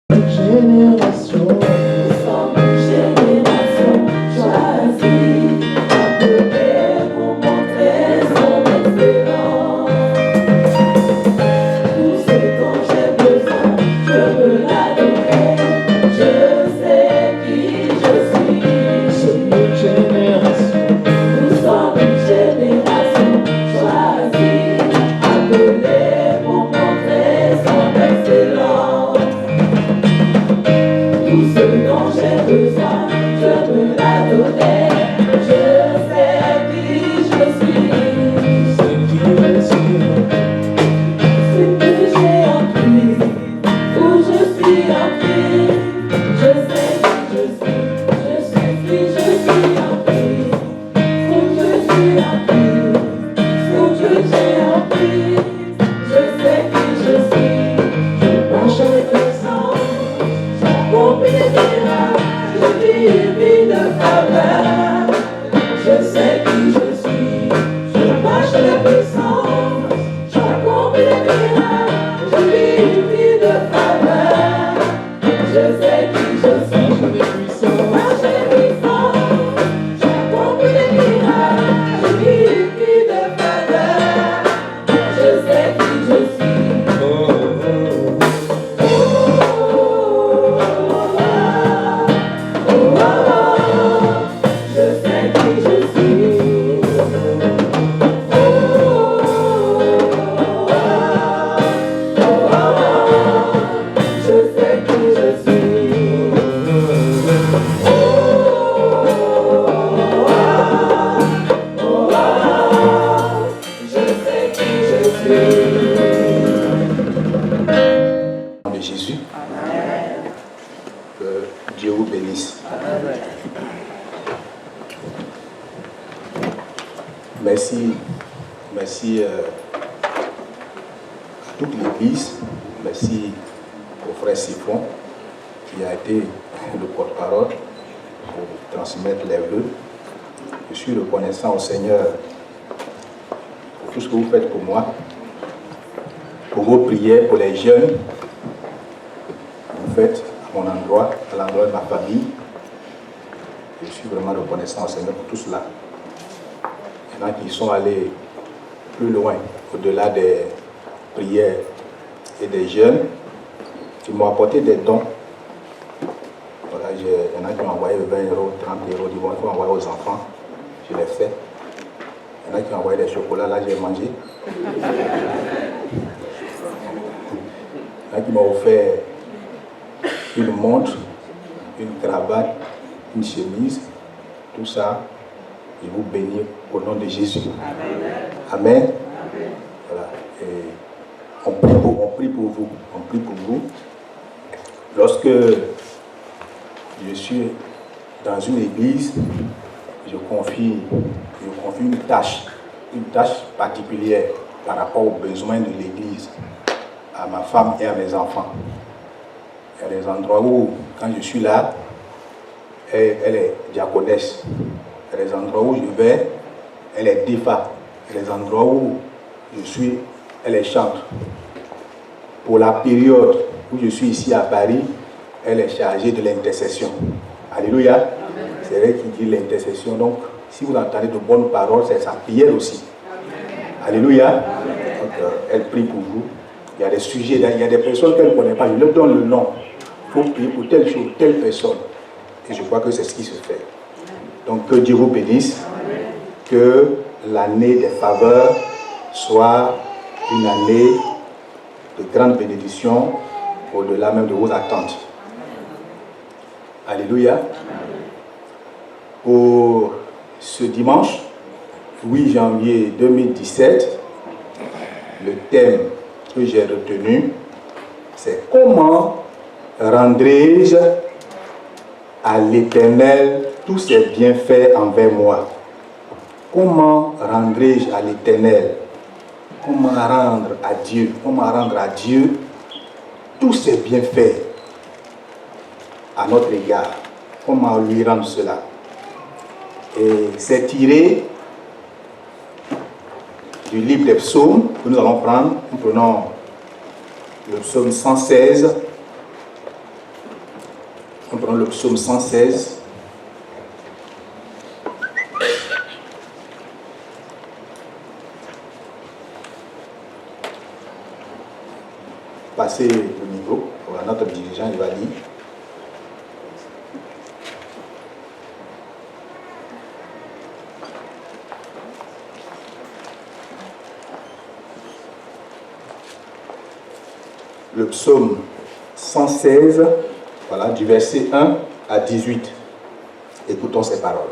Génération, nous sommes une génération choisie, appelée pour montrer son excellence. Tout ce dont j'ai besoin, je veux l'adorer. Je sais qui je suis. C'est une génération, nous sommes une génération choisie, appelée pour montrer son excellence. Tout ce dont j'ai besoin, je peux la donner. Je sais qui je suis. C'est qui je suis. Ce que j'ai en Christ, où je suis en Christ. Je sais qui je suis. Je sais qui je suis en Christ. Où je suis en Christ. Où que j'ai en Christ. Je sais qui je suis. Je marche avec le sang. Je vis une vie de faveur. Je sais qui je suis. Je marche de puissance. J'accomplis les miracles. Je vis une vie de faveur. Je sais qui je suis. Je marche de puissance. J'accomplis les miracles. Je vis une vie de faveur. Je sais qui je suis. De Jésus. Que Dieu vous bénisse. Merci à toute l'Église. Merci au frère Siphon qui a été le porte-parole pour transmettre les vœux. Je suis reconnaissant au Seigneur pour tout ce que vous faites pour moi, pour vos prières, pour les jeunes que vous faites à mon endroit, à l'endroit de ma famille. Je suis vraiment reconnaissant au Seigneur pour tout cela. Il y en a qui sont allés plus loin, au-delà des prières et des jeûnes, qui m'ont apporté des dons. Voilà, il y en a qui m'ont envoyé 20 euros, 30 euros, du bon, il faut envoyer aux enfants. Je l'ai fait. Il y en a qui m'ont envoyé des chocolats, là j'ai mangé. Il y en a qui m'ont offert une montre, une cravate, une chemise, tout ça. Je vous bénis au nom de Jésus. Amen. Amen. Voilà. Et on prie pour vous. On prie pour vous. Lorsque je suis dans une église, je confie une tâche particulière par rapport aux besoins de l'église, à ma femme et à mes enfants. Il y a des endroits où, quand je suis là, elle est diaconesse. Il y a des endroits où je vais, elle est défa. Il y a des endroits où je suis, elle est chante. Pour la période où je suis ici à Paris, elle est chargée de l'intercession. Alléluia. Amen. C'est elle qui dit l'intercession. Donc, si vous entendez de bonnes paroles, c'est sa prière aussi. Amen. Alléluia. Amen. Donc, elle prie pour vous. Il y a des sujets, il y a des personnes qu'elle ne connaît pas. Je leur donne le nom. Il faut prier pour telle chose, telle personne. Et je crois que c'est ce qui se fait. Donc, que Dieu vous bénisse. Amen. Que l'année des faveurs soit une année de grande bénédiction au-delà même de vos attentes. Alléluia. Amen. Pour ce dimanche, 8 janvier 2017, le thème que j'ai retenu, c'est comment rendrai-je à l'Éternel tous ses bienfaits envers moi. Comment rendrai-je à l'Éternel? Comment rendre à Dieu tous ses bienfaits à notre égard? Comment lui rendre cela? Et c'est tiré du livre des psaumes que nous allons prendre. Nous prenons le psaume 116, Nous prenons le psaume 116. Passez le niveau. Voilà, notre dirigeant, il va lire. Le psaume 116, voilà, du verset 1 à 18. Écoutons ces paroles.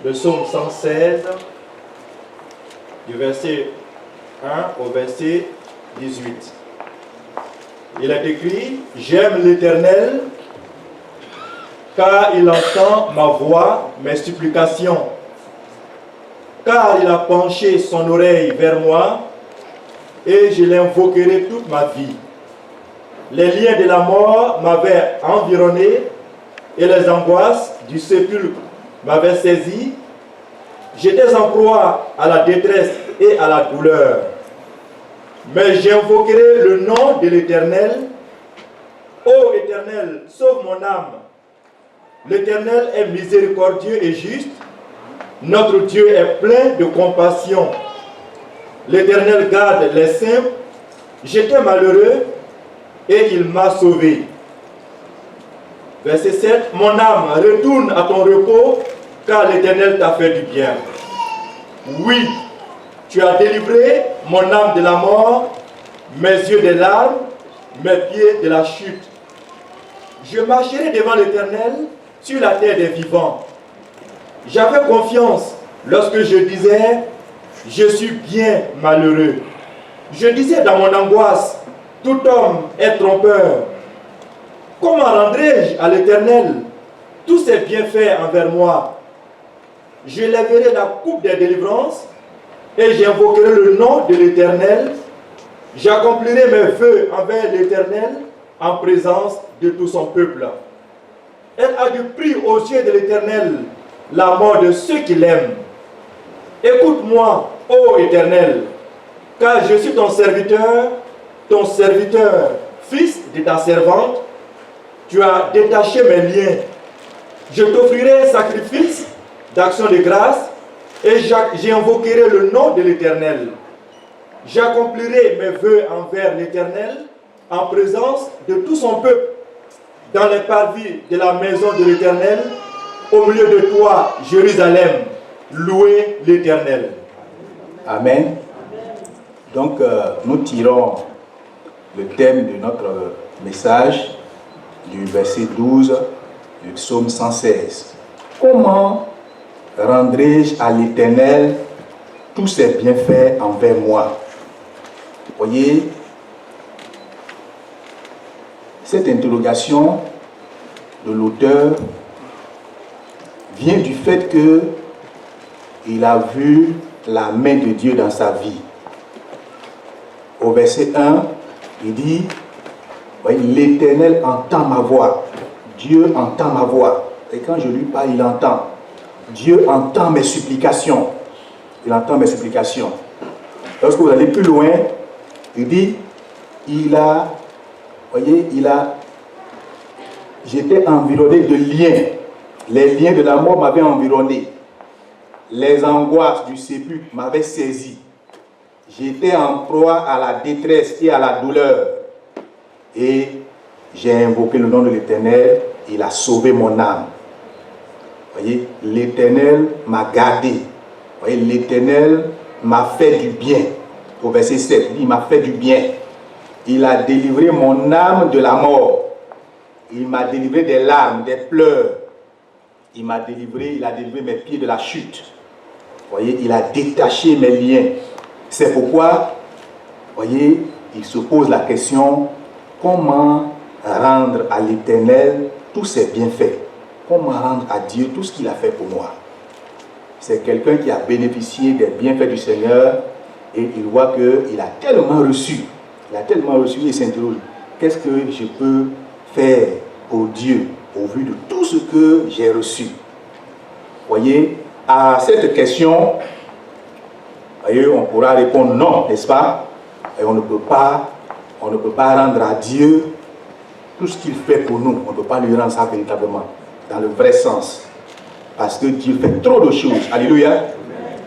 Le psaume 116, du verset 1 au verset 18. Il est écrit: J'aime l'Éternel, car il entend ma voix, mes supplications. Car il a penché son oreille vers moi, et je l'invoquerai toute ma vie. Les liens de la mort m'avaient environné, et les angoisses du sépulcre m'avaient saisi. J'étais en proie à la détresse et à la douleur. Mais j'invoquerai le nom de l'Éternel. Ô Éternel, sauve mon âme. L'Éternel est miséricordieux et juste. Notre Dieu est plein de compassion. L'Éternel garde les simples. J'étais malheureux et il m'a sauvé. Verset 7. Mon âme, retourne à ton repos, car l'Éternel t'a fait du bien. Oui, tu as délivré mon âme de la mort, mes yeux des larmes, mes pieds de la chute. Je marcherai devant l'Éternel sur la terre des vivants. J'avais confiance lorsque je disais: je suis bien malheureux. Je disais dans mon angoisse: tout homme est trompeur. Comment rendrai-je à l'Éternel tous ses bienfaits envers moi? Je lèverai la coupe des délivrances et j'invoquerai le nom de l'Éternel. J'accomplirai mes vœux envers l'Éternel en présence de tout son peuple. Elle a du prix aux yeux de l'Éternel la mort de ceux qui l'aiment. Écoute-moi, ô Éternel, car je suis ton serviteur, fils de ta servante. Tu as détaché mes liens. Je t'offrirai sacrifice d'action de grâce et j'invoquerai le nom de l'Éternel. J'accomplirai mes vœux envers l'Éternel en présence de tout son peuple, dans les parvis de la maison de l'Éternel, au milieu de toi, Jérusalem. Louez l'Éternel. Amen. Donc, nous tirons le thème de notre message du verset 12 du psaume 116. Comment rendrai-je à l'Éternel tous ses bienfaits envers moi? Voyez, cette interrogation de l'auteur vient du fait que il a vu la main de Dieu dans sa vie. Au verset 1, il dit: l'Éternel entend ma voix. Dieu entend ma voix. Et quand je lui parle, il entend. Dieu entend mes supplications. Il entend mes supplications. Lorsque vous allez plus loin, il dit: j'étais environné de liens. Les liens de la mort m'avaient environné. Les angoisses du sépulcre m'avaient saisi. J'étais en proie à la détresse et à la douleur. Et j'ai invoqué le nom de l'Éternel. Il a sauvé mon âme. Voyez, l'Éternel m'a gardé. Voyez, l'Éternel m'a fait du bien. Au verset 7, il m'a fait du bien. Il a délivré mon âme de la mort. Il m'a délivré des larmes, des pleurs. Il a délivré mes pieds de la chute. Voyez, il a détaché mes liens. C'est pourquoi, voyez, il se pose la question: comment rendre à l'Éternel tous ses bienfaits? Comment rendre à Dieu tout ce qu'il a fait pour moi? C'est quelqu'un qui a bénéficié des bienfaits du Seigneur et il voit qu'il a tellement reçu. Il a tellement reçu et s'interroge: qu'est-ce que je peux faire pour Dieu au vu de tout ce que j'ai reçu? Voyez, à cette question, voyez, on pourra répondre non, n'est-ce pas? Et on ne peut pas on ne peut pas rendre à Dieu tout ce qu'il fait pour nous. On ne peut pas lui rendre ça véritablement, dans le vrai sens. Parce que Dieu fait trop de choses. Alléluia.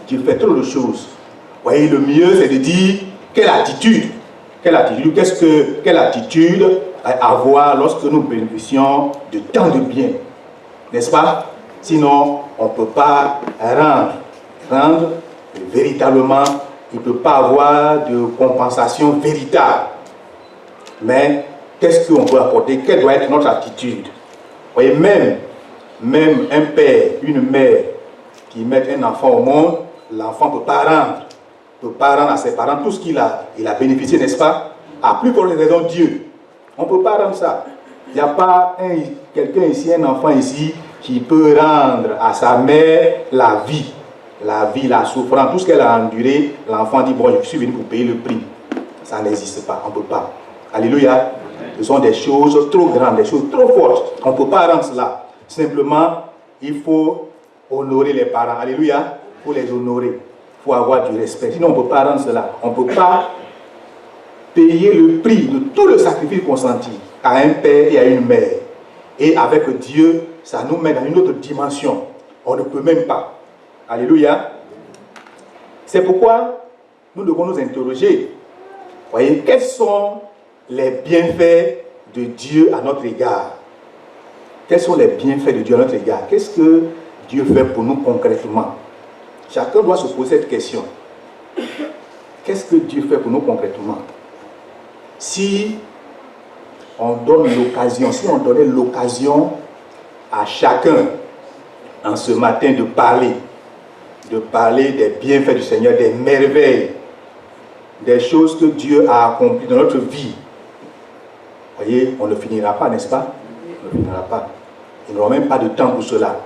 Dieu fait trop de choses. Vous voyez, le mieux, c'est de dire, quelle attitude? Quelle attitude? Quelle attitude avoir lorsque nous bénéficions de tant de bien? N'est-ce pas? Sinon, on ne peut pas rendre véritablement, il ne peut pas avoir de compensation véritable. Mais qu'est-ce qu'on peut apporter? Quelle doit être notre attitude? Vous voyez, même un père, une mère qui met un enfant au monde, l'enfant ne peut pas rendre à ses parents tout ce qu'il a bénéficié, n'est-ce pas? À plus pour les raisons de Dieu. On ne peut pas rendre ça. Il n'y a pas quelqu'un ici, un enfant ici, qui peut rendre à sa mère la vie, la souffrance, tout ce qu'elle a enduré. L'enfant dit, bon, je suis venu pour payer le prix. Ça n'existe pas, on ne peut pas. Alléluia. Ce sont des choses trop grandes, des choses trop fortes. On ne peut pas rendre cela. Simplement, il faut honorer les parents. Alléluia. Il faut les honorer. Il faut avoir du respect. Sinon, on ne peut pas rendre cela. On ne peut pas payer le prix de tout le sacrifice consenti à un père et à une mère. Et avec Dieu, ça nous met dans une autre dimension. On ne peut même pas. Alléluia. C'est pourquoi nous devons nous interroger. Voyez, quels sont les bienfaits de Dieu à notre égard? Quels sont les bienfaits de Dieu à notre égard? Qu'est-ce que Dieu fait pour nous concrètement? Chacun doit se poser cette question. Qu'est-ce que Dieu fait pour nous concrètement? Si on donne l'occasion, si on donnait l'occasion à chacun en ce matin de parler des bienfaits du Seigneur, des merveilles, des choses que Dieu a accomplies dans notre vie, voyez, on ne finira pas, n'est-ce pas? On ne finira pas. Il n'y aura même pas de temps pour cela.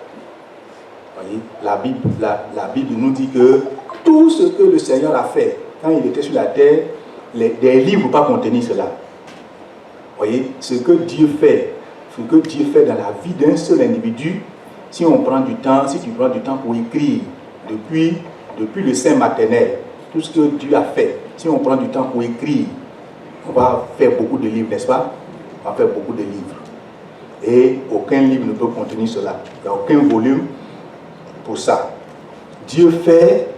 Voyez, la Bible nous dit que tout ce que le Seigneur a fait quand il était sur la terre, des livres ne peuvent pas contenir cela. Voyez, ce que Dieu fait dans la vie d'un seul individu, si on prend du temps, si tu prends du temps pour écrire depuis le sein maternel, tout ce que Dieu a fait, si on prend du temps pour écrire, on va faire beaucoup de livres, n'est-ce pas? On va faire beaucoup de livres. Et aucun livre ne peut contenir cela. Il n'y a aucun volume pour ça. Dieu fait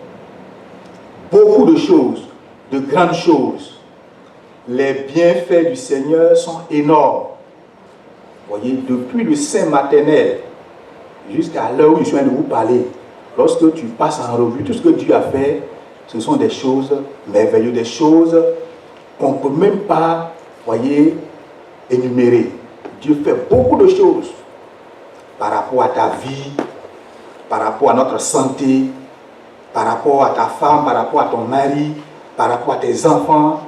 beaucoup de choses, de grandes choses. Les bienfaits du Seigneur sont énormes. Vous voyez, depuis le sein maternel jusqu'à l'heure où je viens de vous parler, lorsque tu passes en revue tout ce que Dieu a fait, ce sont des choses merveilleuses, des choses qu'on ne peut même pas, voyez, énumérer. Dieu fait beaucoup de choses par rapport à ta vie, par rapport à notre santé, par rapport à ta femme, par rapport à ton mari, par rapport à tes enfants,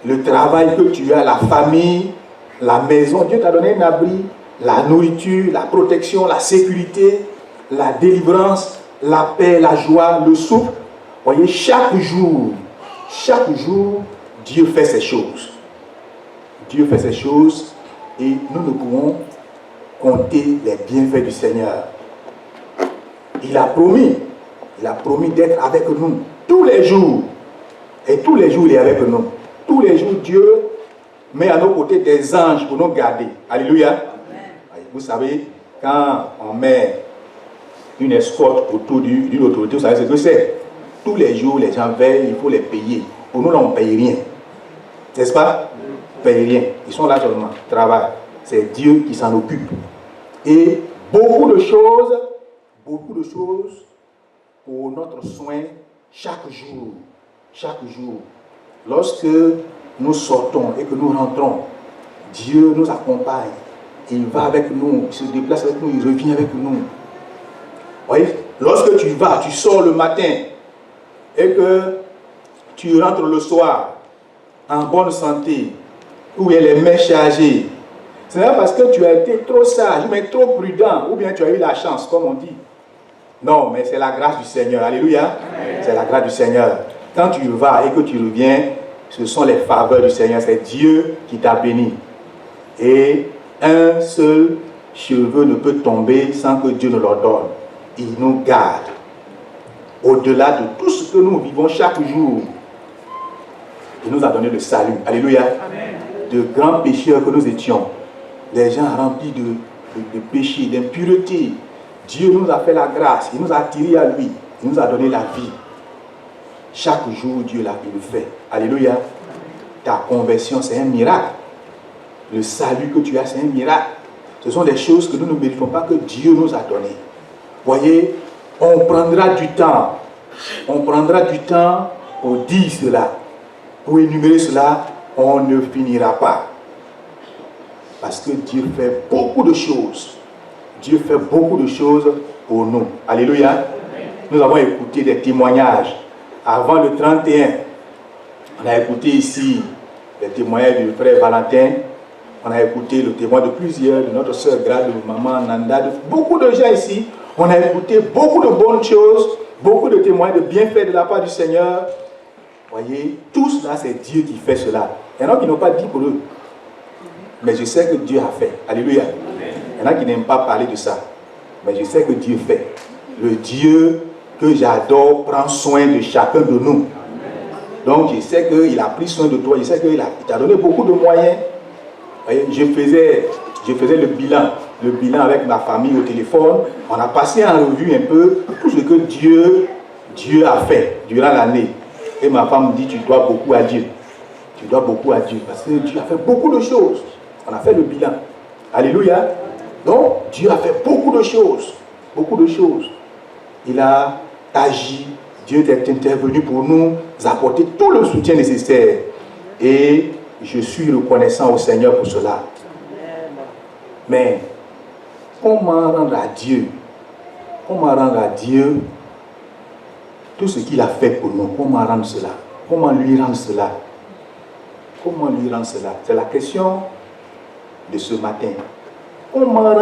le travail que tu as, la famille, la maison. Dieu t'a donné un abri, la nourriture, la protection, la sécurité, la délivrance, la paix, la joie, le souffle. Voyez, chaque jour, Dieu fait ces choses. Dieu fait ces choses et nous ne pouvons compter les bienfaits du Seigneur. Il a promis d'être avec nous tous les jours. Et tous les jours, il est avec nous. Tous les jours, Dieu met à nos côtés des anges pour nous garder. Alléluia. Amen. Vous savez, quand on met une escorte autour d'une autorité, vous savez ce que c'est. Tous les jours, les gens veillent, il faut les payer. Pour nous, là, on ne paye rien. N'est-ce pas? On ne paye rien. Ils sont là seulement, travaillent. C'est Dieu qui s'en occupe. Et beaucoup de choses pour notre soin chaque jour. Chaque jour. Lorsque nous sortons et que nous rentrons, Dieu nous accompagne. Il va avec nous, il se déplace avec nous, il revient avec nous. Voyez, lorsque tu sors le matin et que tu rentres le soir en bonne santé, où il y a les mains chargées, ce n'est pas parce que tu as été trop sage, mais trop prudent, ou bien tu as eu la chance, comme on dit. Non, mais c'est la grâce du Seigneur. Alléluia. C'est la grâce du Seigneur. Quand tu vas et que tu reviens, ce sont les faveurs du Seigneur. C'est Dieu qui t'a béni. Et un seul cheveu ne peut tomber sans que Dieu ne l'ordonne. Il nous garde. Au-delà de tout ce que nous vivons chaque jour, il nous a donné le salut. Alléluia. Amen. de grands pécheurs que nous étions, des gens remplis de péchés, d'impureté, Dieu nous a fait la grâce, il nous a attirés à lui, il nous a donné la vie. Chaque jour, Dieu l'a le fait. Alléluia. Ta conversion, c'est un miracle. Le salut que tu as, c'est un miracle. Ce sont des choses que nous ne méritons pas, que Dieu nous a données. Voyez, on prendra du temps. On prendra du temps pour dire cela. Pour énumérer cela, on ne finira pas. Parce que Dieu fait beaucoup de choses. Dieu fait beaucoup de choses pour nous. Alléluia. Nous avons écouté des témoignages. Avant le 31, on a écouté ici les témoignages du frère Valentin. On a écouté le témoin de plusieurs, de notre soeur Grade, de maman Nanda, de beaucoup de gens ici. On a écouté beaucoup de bonnes choses, beaucoup de témoignages de bienfaits de la part du Seigneur. Voyez, tout cela, c'est Dieu qui fait cela. Il y en a qui n'ont pas dit pour eux. Mais je sais que Dieu a fait. Alléluia. Il y en a qui n'aiment pas parler de ça. Mais je sais que Dieu fait. Le Dieu que j'adore prend soin de chacun de nous. Donc je sais qu'il a pris soin de toi. Je sais qu'il t'a donné beaucoup de moyens. Voyez, je faisais le bilan avec ma famille au téléphone. On a passé en revue un peu tout ce que Dieu a fait durant l'année. Et ma femme me dit, tu dois beaucoup à Dieu. Tu dois beaucoup à Dieu. Parce que Dieu a fait beaucoup de choses. On a fait le bilan. Alléluia. Donc, Dieu a fait beaucoup de choses. Beaucoup de choses. Il a agi. Dieu est intervenu pour nous apporter tout le soutien nécessaire. Et je suis reconnaissant au Seigneur pour cela. Mais, comment rendre à Dieu tout ce qu'il a fait pour nous? Comment rendre cela? Comment lui rendre cela? Comment lui rendre cela? C'est la question de ce matin. Comment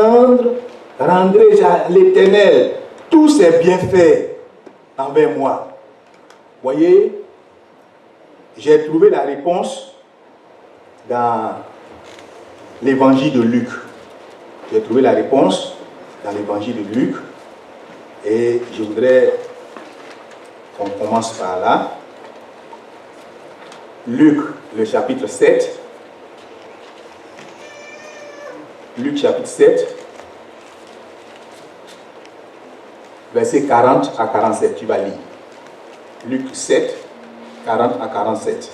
rendrai-je à l'Éternel tous ses bienfaits envers moi? Voyez, j'ai trouvé la réponse dans l'évangile de Luc. J'ai trouvé la réponse dans l'évangile de Luc. Et je voudrais qu'on commence par là. Luc, le chapitre 7. Luc, chapitre 7. Versets 40 à 47. Tu vas lire. Luc 7, 40 à 47.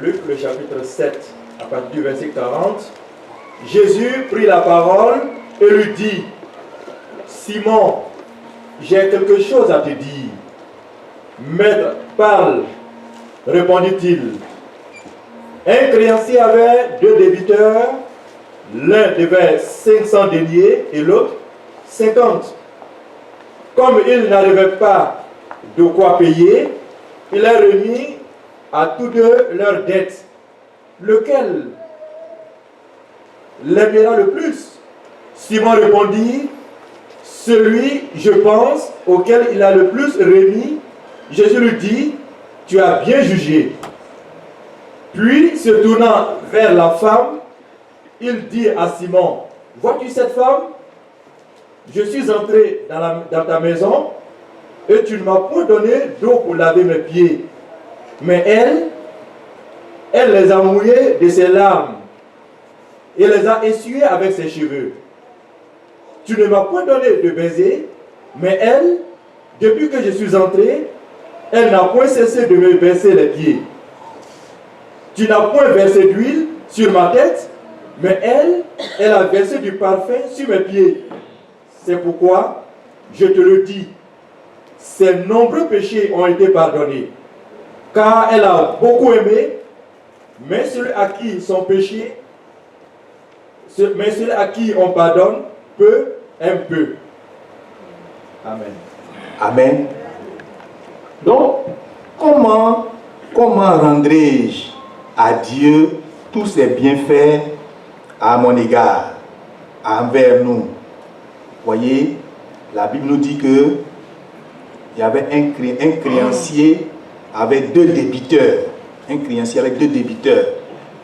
Luc, le chapitre 7, à partir du verset 40. Jésus prit la parole et lui dit: Simon, j'ai quelque chose à te dire. Maître, parle, répondit-il. Un créancier avait 2 débiteurs. L'un devait 500 deniers et l'autre 50. Comme il n'arrivait pas de quoi payer, il a remis à tous deux leurs dettes. Lequel l'aimera le plus? Simon répondit: Celui, je pense, auquel il a le plus remis. Jésus lui dit: Tu as bien jugé. Puis, se tournant vers la femme, il dit à Simon: Vois-tu cette femme? Je suis entré dans ta maison et tu ne m'as point donné d'eau pour laver mes pieds. Mais elle les a mouillés de ses larmes et les a essuyés avec ses cheveux. Tu ne m'as point donné de baiser, mais elle, depuis que je suis entré, elle n'a point cessé de me verser les pieds. Tu n'as point versé d'huile sur ma tête, mais elle a versé du parfum sur mes pieds. C'est pourquoi, je te le dis, ses nombreux péchés ont été pardonnés, car elle a beaucoup aimé, mais celui à qui on pardonne peu, aime peu. Amen. Amen. Donc, comment rendrai-je à Dieu tous ses bienfaits à mon égard, envers nous? Voyez, la Bible nous dit que il y avait un créancier avec 2 débiteurs. Un créancier avec 2 débiteurs.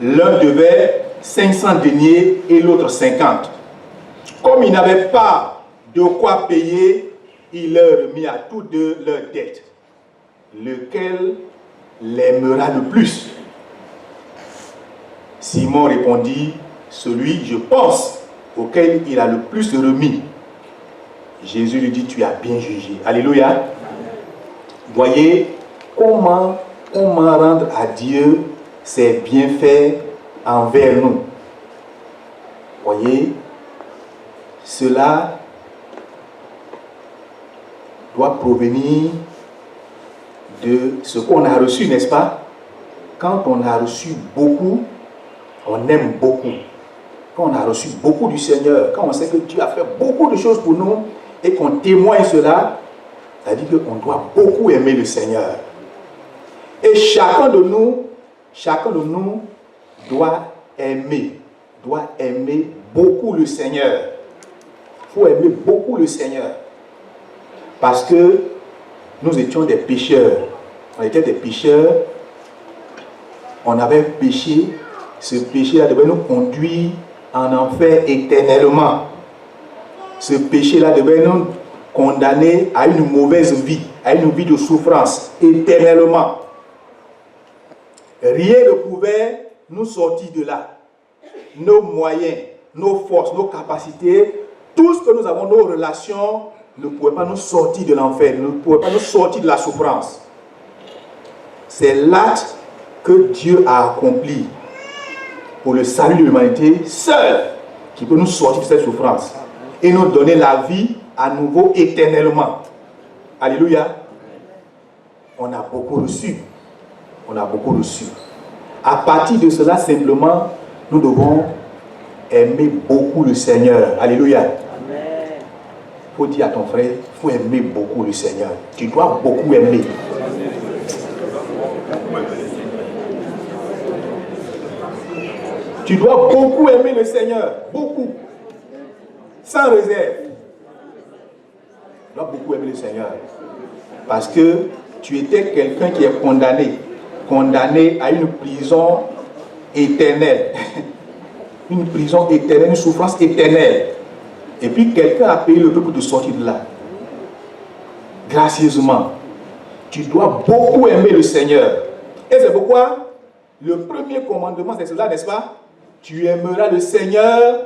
L'un devait 500 deniers et l'autre 50. Comme il n'avait pas de quoi payer, il leur remit à tous deux leurs dettes. Lequel l'aimera le plus? Simon répondit, celui, je pense, auquel il a le plus remis. Jésus lui dit, tu as bien jugé. Alléluia. Voyez comment rendre à Dieu ses bienfaits envers nous. Voyez, cela doit provenir de ce qu'on a reçu, n'est-ce pas? Quand on a reçu beaucoup, on aime beaucoup. Quand on a reçu beaucoup du Seigneur, quand on sait que Dieu a fait beaucoup de choses pour nous et qu'on témoigne cela, ça dit qu'on doit beaucoup aimer le Seigneur. Et chacun de nous doit aimer beaucoup le Seigneur. Il faut aimer beaucoup le Seigneur. Parce que nous étions des pécheurs. On était des pécheurs. On avait péché. Ce péché-là devait nous conduire en enfer éternellement. Ce péché-là devait nous condamner à une mauvaise vie, à une vie de souffrance éternellement. Rien ne pouvait nous sortir de là. Nos moyens, nos forces, nos capacités, tout ce que nous avons, nos relations, ne pouvaient pas nous sortir de l'enfer, ne pouvaient pas nous sortir de la souffrance. C'est l'acte que Dieu a accompli pour le salut de l'humanité seul qui peut nous sortir de cette souffrance et nous donner la vie à nouveau éternellement. Alléluia. On a beaucoup reçu. On a beaucoup reçu. À partir de cela, simplement, nous devons aimer beaucoup le Seigneur. Alléluia. Il faut dire à ton frère, il faut aimer beaucoup le Seigneur. Tu dois beaucoup aimer. Tu dois beaucoup aimer le Seigneur. Beaucoup. Sans réserve. Tu dois beaucoup aimer le Seigneur. Parce que tu étais quelqu'un qui est condamné. Condamné à une prison éternelle. Une prison éternelle, une souffrance éternelle. Et puis quelqu'un a payé le prix pour te sortir de là. Gracieusement. Tu dois beaucoup aimer le Seigneur. Et c'est pourquoi le premier commandement, c'est cela, n'est-ce pas? Tu aimeras le Seigneur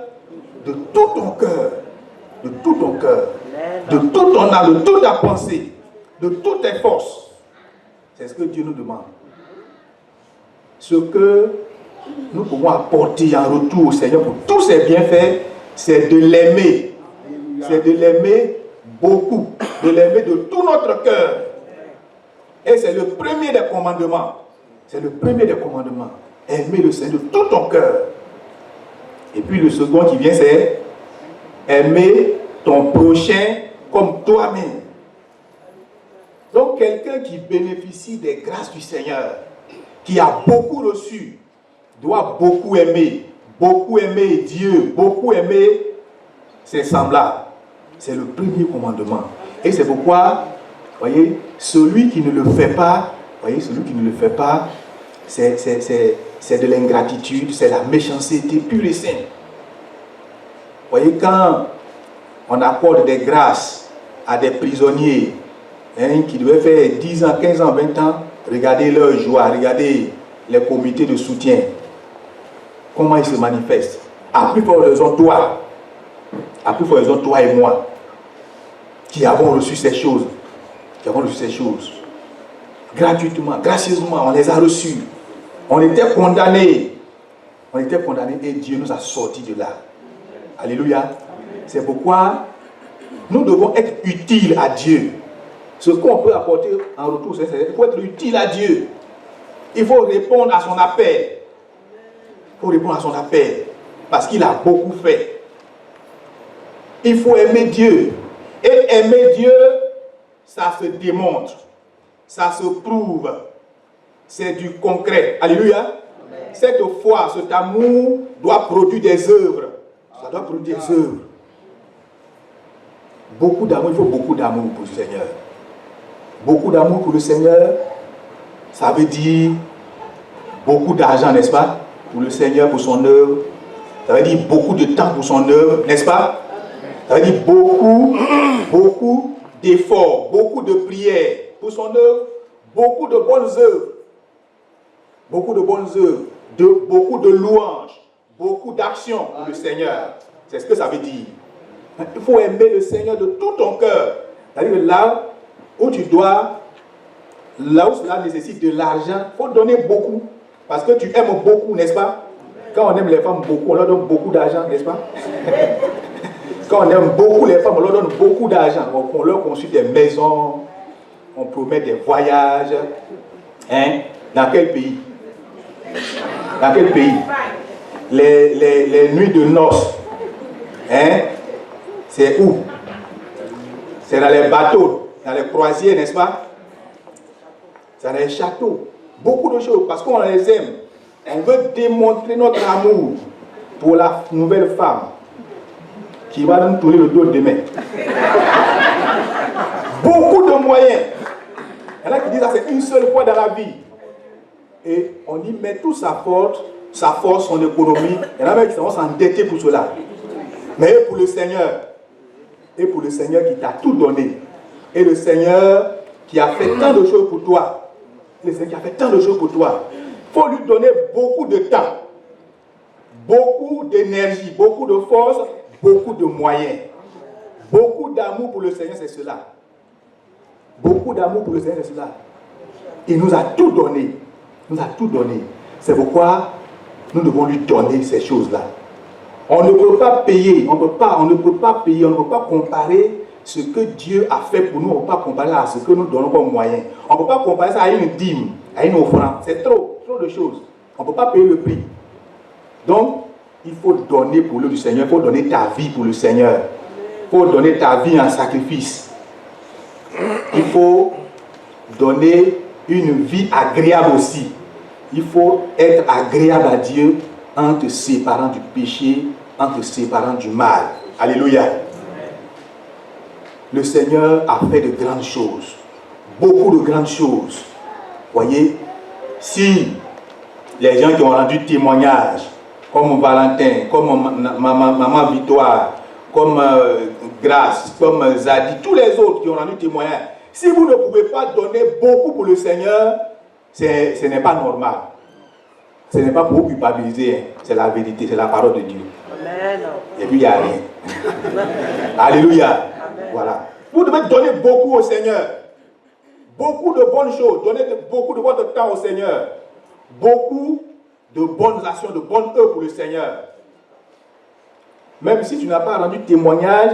de tout ton cœur. De tout ton cœur. De toute ton âme, de toute ta pensée. De toutes tes forces. C'est ce que Dieu nous demande. Ce que nous pouvons apporter en retour au Seigneur pour tous ses bienfaits, c'est de l'aimer. C'est de l'aimer beaucoup. De l'aimer de tout notre cœur. Et c'est le premier des commandements. C'est le premier des commandements. Aimer le Seigneur de tout ton cœur. Et puis le second qui vient, c'est aimer ton prochain comme toi-même. Donc quelqu'un qui bénéficie des grâces du Seigneur, qui a beaucoup reçu, doit beaucoup aimer Dieu, beaucoup aimer ses semblables. C'est le premier commandement. Et c'est pourquoi, voyez, celui qui ne le fait pas, c'est de l'ingratitude, c'est la méchanceté pure et simple. Voyez, quand on accorde des grâces à des prisonniers qui devaient faire 10 ans, 15 ans, 20 ans, regardez leur joie, regardez les comités de soutien. Comment ils se manifestent. À plus forte raison, toi. À plus forte raison, toi et moi. Qui avons reçu ces choses. Gratuitement, gracieusement, on les a reçus. On était condamnés. Et Dieu nous a sortis de là. Alléluia. C'est pourquoi nous devons être utiles à Dieu. Ce qu'on peut apporter en retour, c'est qu'il faut être utile à Dieu. Il faut répondre à son appel. Parce qu'il a beaucoup fait. Il faut aimer Dieu. Et aimer Dieu, ça se démontre. Ça se prouve. C'est du concret. Alléluia. Amen. Cette foi, cet amour doit produire des œuvres. Ça doit produire des œuvres. Beaucoup d'amour, il faut beaucoup d'amour pour le Seigneur. Beaucoup d'amour pour le Seigneur, ça veut dire beaucoup d'argent, n'est-ce pas? Pour le Seigneur, pour son œuvre. Ça veut dire beaucoup de temps pour son œuvre, n'est-ce pas? Ça veut dire beaucoup d'efforts, beaucoup de prières pour son œuvre, beaucoup de bonnes œuvres. Beaucoup de bonnes œuvres. beaucoup de louanges, beaucoup d'actions pour le Seigneur. C'est ce que ça veut dire. Il faut aimer le Seigneur de tout ton cœur. C'est-à-dire que là où cela nécessite de l'argent, il faut donner beaucoup. Parce que tu aimes beaucoup, n'est-ce pas? Quand on aime les femmes beaucoup, on leur donne beaucoup d'argent, n'est-ce pas? Quand on aime beaucoup les femmes, on leur donne beaucoup d'argent. On leur construit des maisons, on promet des voyages. Hein? Dans quel pays? Dans quel pays? Les nuits de noces. Hein? C'est où? C'est dans les bateaux, dans les croisiers, n'est-ce pas? C'est dans les châteaux. Beaucoup de choses, parce qu'on les aime. On veut démontrer notre amour pour la nouvelle femme qui va nous tourner le dos demain. Beaucoup de moyens. Il y en a qui disent que c'est une seule fois dans la vie. Et on y met toute sa force, son économie. Il y en a même qui vont s'endetter pour cela. Mais pour le Seigneur, et pour le Seigneur qui t'a tout donné, et le Seigneur qui a fait tant de choses pour toi, le Seigneur qui a fait tant de choses pour toi, il faut lui donner beaucoup de temps, beaucoup d'énergie, beaucoup de force, beaucoup de moyens. Beaucoup d'amour pour le Seigneur, c'est cela. Beaucoup d'amour pour le Seigneur, c'est cela. Il nous a tout donné. Il nous a tout donné. C'est pourquoi nous devons lui donner ces choses-là. On ne peut pas payer, on ne peut pas comparer ce que Dieu a fait pour nous, on ne peut pas comparer à ce que nous donnons comme moyen. On ne peut pas comparer ça à une dîme, à une offrande. C'est trop de choses. On ne peut pas payer le prix. Donc, il faut donner pour le Seigneur, il faut donner ta vie pour le Seigneur. Il faut donner ta vie en sacrifice. Il faut donner une vie agréable aussi. Il faut être agréable à Dieu en te séparant du péché, en te séparant du mal. Alléluia. Le Seigneur a fait de grandes choses. Beaucoup de grandes choses. Voyez, si les gens qui ont rendu témoignage, comme Valentin, comme Maman Victoire, comme Grâce, comme Zadi, tous les autres qui ont rendu témoignage, si vous ne pouvez pas donner beaucoup pour le Seigneur, ce n'est pas normal. Ce n'est pas pour vous culpabiliser, c'est la vérité, c'est la parole de Dieu. Amen. Et puis il n'y a rien. Alléluia. Amen. Voilà. Vous devez donner beaucoup au Seigneur. Beaucoup de bonnes choses. Donnez beaucoup de votre temps au Seigneur. Beaucoup de bonnes actions, de bonnes œuvres pour le Seigneur. Même si tu n'as pas rendu témoignage,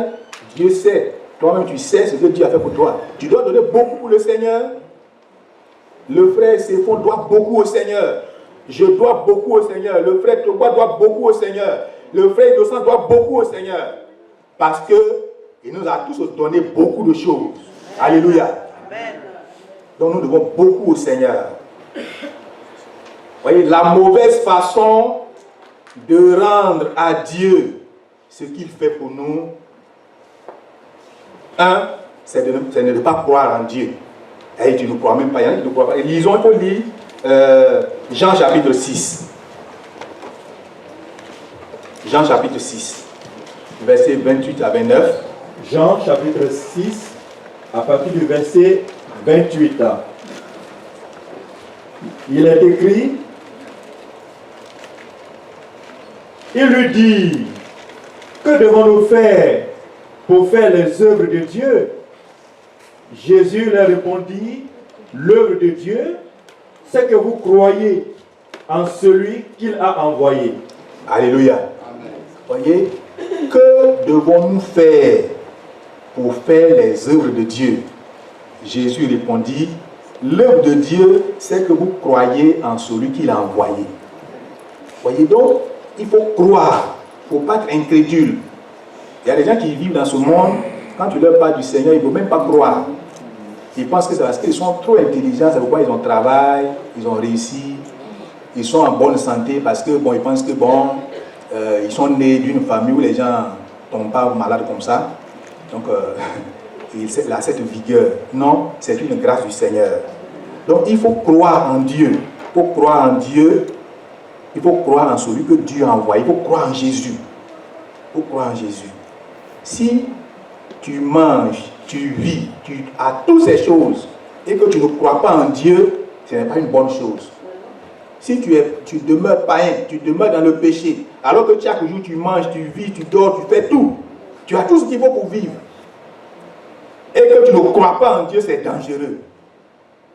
Dieu sait. Toi-même, tu sais ce que Dieu a fait pour toi. Tu dois donner beaucoup pour le Seigneur. Le frère Séphon doit beaucoup au Seigneur. Je dois beaucoup au Seigneur. Le frère Toba doit beaucoup au Seigneur. Le frère Innocent doit beaucoup au Seigneur. Parce qu'il nous a tous donné beaucoup de choses. Alléluia. Amen. Donc nous devons beaucoup au Seigneur. Voyez, la mauvaise façon de rendre à Dieu ce qu'il fait pour nous, c'est de ne pas croire en Dieu. Et tu ne crois même pas, il y en a qui ne croient pas. Et lisons, il faut lire Jean chapitre 6. Jean chapitre 6, versets 28 à 29. Jean chapitre 6, à partir du verset 28. Il est écrit, il lui dit, que devons-nous faire pour faire les œuvres de Dieu? Jésus leur répondit, l'œuvre de Dieu, c'est que vous croyez en celui qu'il a envoyé. Alléluia. Amen. Voyez, que devons-nous faire pour faire les œuvres de Dieu? Jésus répondit, l'œuvre de Dieu, c'est que vous croyez en celui qu'il a envoyé. Voyez donc, il faut croire, il ne faut pas être incrédule. Il y a des gens qui vivent dans ce monde, quand tu leur parles du Seigneur, ils ne veulent même pas croire. Ils pensent que c'est parce qu'ils sont trop intelligents, c'est pourquoi ils ont travail, ils ont réussi, ils sont en bonne santé, parce que bon, ils pensent que bon, ils sont nés d'une famille où les gens ne tombent pas malades comme ça. Donc, il a cette vigueur. Non, c'est une grâce du Seigneur. Donc, il faut croire en Dieu. Il faut croire en Dieu. Il faut croire en celui que Dieu a envoyé. Il faut croire en Jésus. Il faut croire en Jésus. Si tu manges, tu vis, tu as toutes ces choses et que tu ne crois pas en Dieu, ce n'est pas une bonne chose. Si tu demeures païen, tu demeures dans le péché, alors que chaque jour tu manges, tu vis, tu dors, tu fais tout. Tu as tout ce qu'il faut pour vivre. Et que tu ne crois pas en Dieu, c'est dangereux.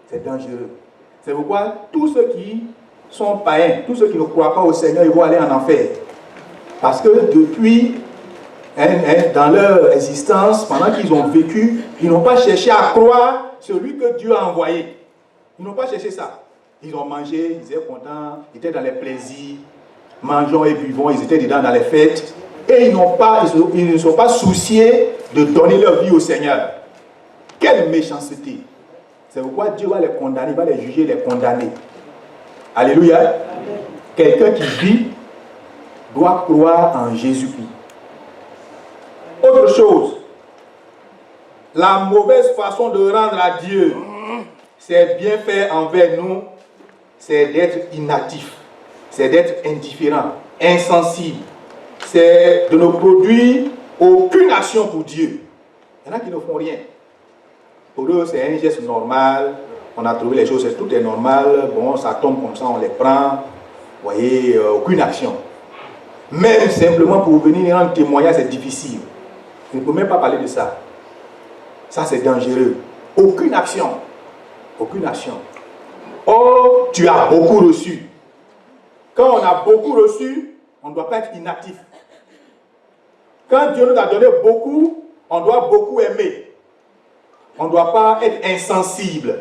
C'est dangereux. C'est pourquoi tous ceux qui sont païens, tous ceux qui ne croient pas au Seigneur, ils vont aller en enfer. Parce que depuis, dans leur existence, pendant qu'ils ont vécu, ils n'ont pas cherché à croire celui que Dieu a envoyé. Ils n'ont pas cherché ça. Ils ont mangé, ils étaient contents, ils étaient dans les plaisirs, mangeons et buvons, ils étaient dedans dans les fêtes. Et ils ne sont pas souciés de donner leur vie au Seigneur. Quelle méchanceté! C'est pourquoi Dieu va les condamner, il va les juger, les condamner. Alléluia! Quelqu'un qui vit doit croire en Jésus-Christ. Autre chose, la mauvaise façon de rendre à Dieu ses bienfaits envers nous, c'est d'être inactif, c'est d'être indifférent, insensible, c'est de ne produire aucune action pour Dieu. Il y en a qui ne font rien. Pour eux, c'est un geste normal, on a trouvé les choses, tout est normal, bon, ça tombe comme ça, on les prend, vous voyez, aucune action. Même simplement pour venir rendre témoignage, c'est difficile. On ne peut même pas parler de ça. Ça, c'est dangereux. Aucune action. Aucune action. Or, tu as beaucoup reçu. Quand on a beaucoup reçu, on ne doit pas être inactif. Quand Dieu nous a donné beaucoup, on doit beaucoup aimer. On ne doit pas être insensible.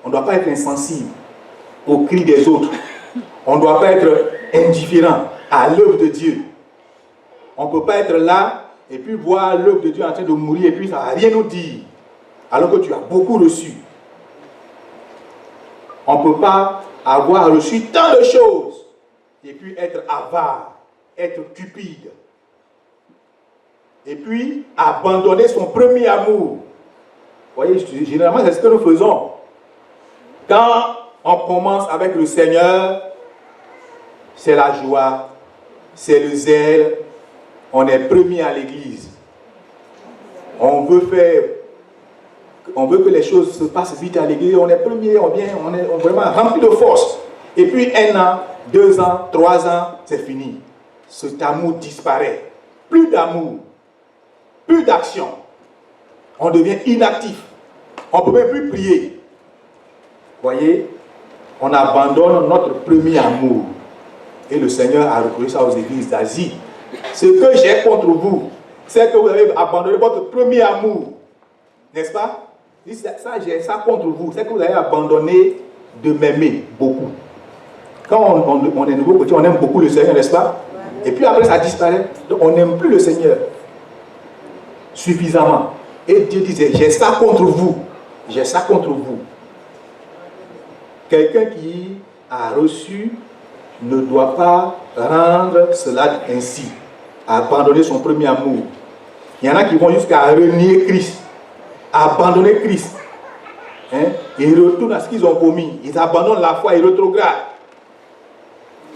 On ne doit pas être insensible aux cris des autres. On ne doit pas être indifférent à l'œuvre de Dieu. On ne peut pas être là et puis voir l'œuvre de Dieu en train de mourir et puis ça ne va rien nous dire. Alors que tu as beaucoup reçu. On ne peut pas avoir reçu tant de choses et puis être avare, être cupide. Et puis abandonner son premier amour. Vous voyez, généralement c'est ce que nous faisons. Quand on commence avec le Seigneur, c'est la joie, c'est le zèle, on est premier à l'église. On veut que les choses se passent vite à l'église, on est premier, on est vraiment rempli de force. Et puis 1 an, 2 ans, 3 ans, c'est fini. Cet amour disparaît. Plus d'amour, plus d'action. On devient inactif. On ne peut même plus prier. Vous voyez, on abandonne notre premier amour. Et le Seigneur a reconnu ça aux églises d'Asie. Ce que j'ai contre vous, c'est que vous avez abandonné votre premier amour. N'est-ce pas? Ça, j'ai ça contre vous. C'est que vous avez abandonné de m'aimer beaucoup. Quand on est nouveau chrétien, on aime beaucoup le Seigneur, n'est-ce pas? Et puis après, ça disparaît. Donc, on n'aime plus le Seigneur suffisamment. Et Dieu disait, j'ai ça contre vous. J'ai ça contre vous. Quelqu'un qui a reçu ne doit pas rendre cela ainsi. Abandonner son premier amour. Il y en a qui vont jusqu'à renier Christ. Abandonner Christ. Ils retournent à ce qu'ils ont commis. Ils abandonnent la foi et rétrogradent.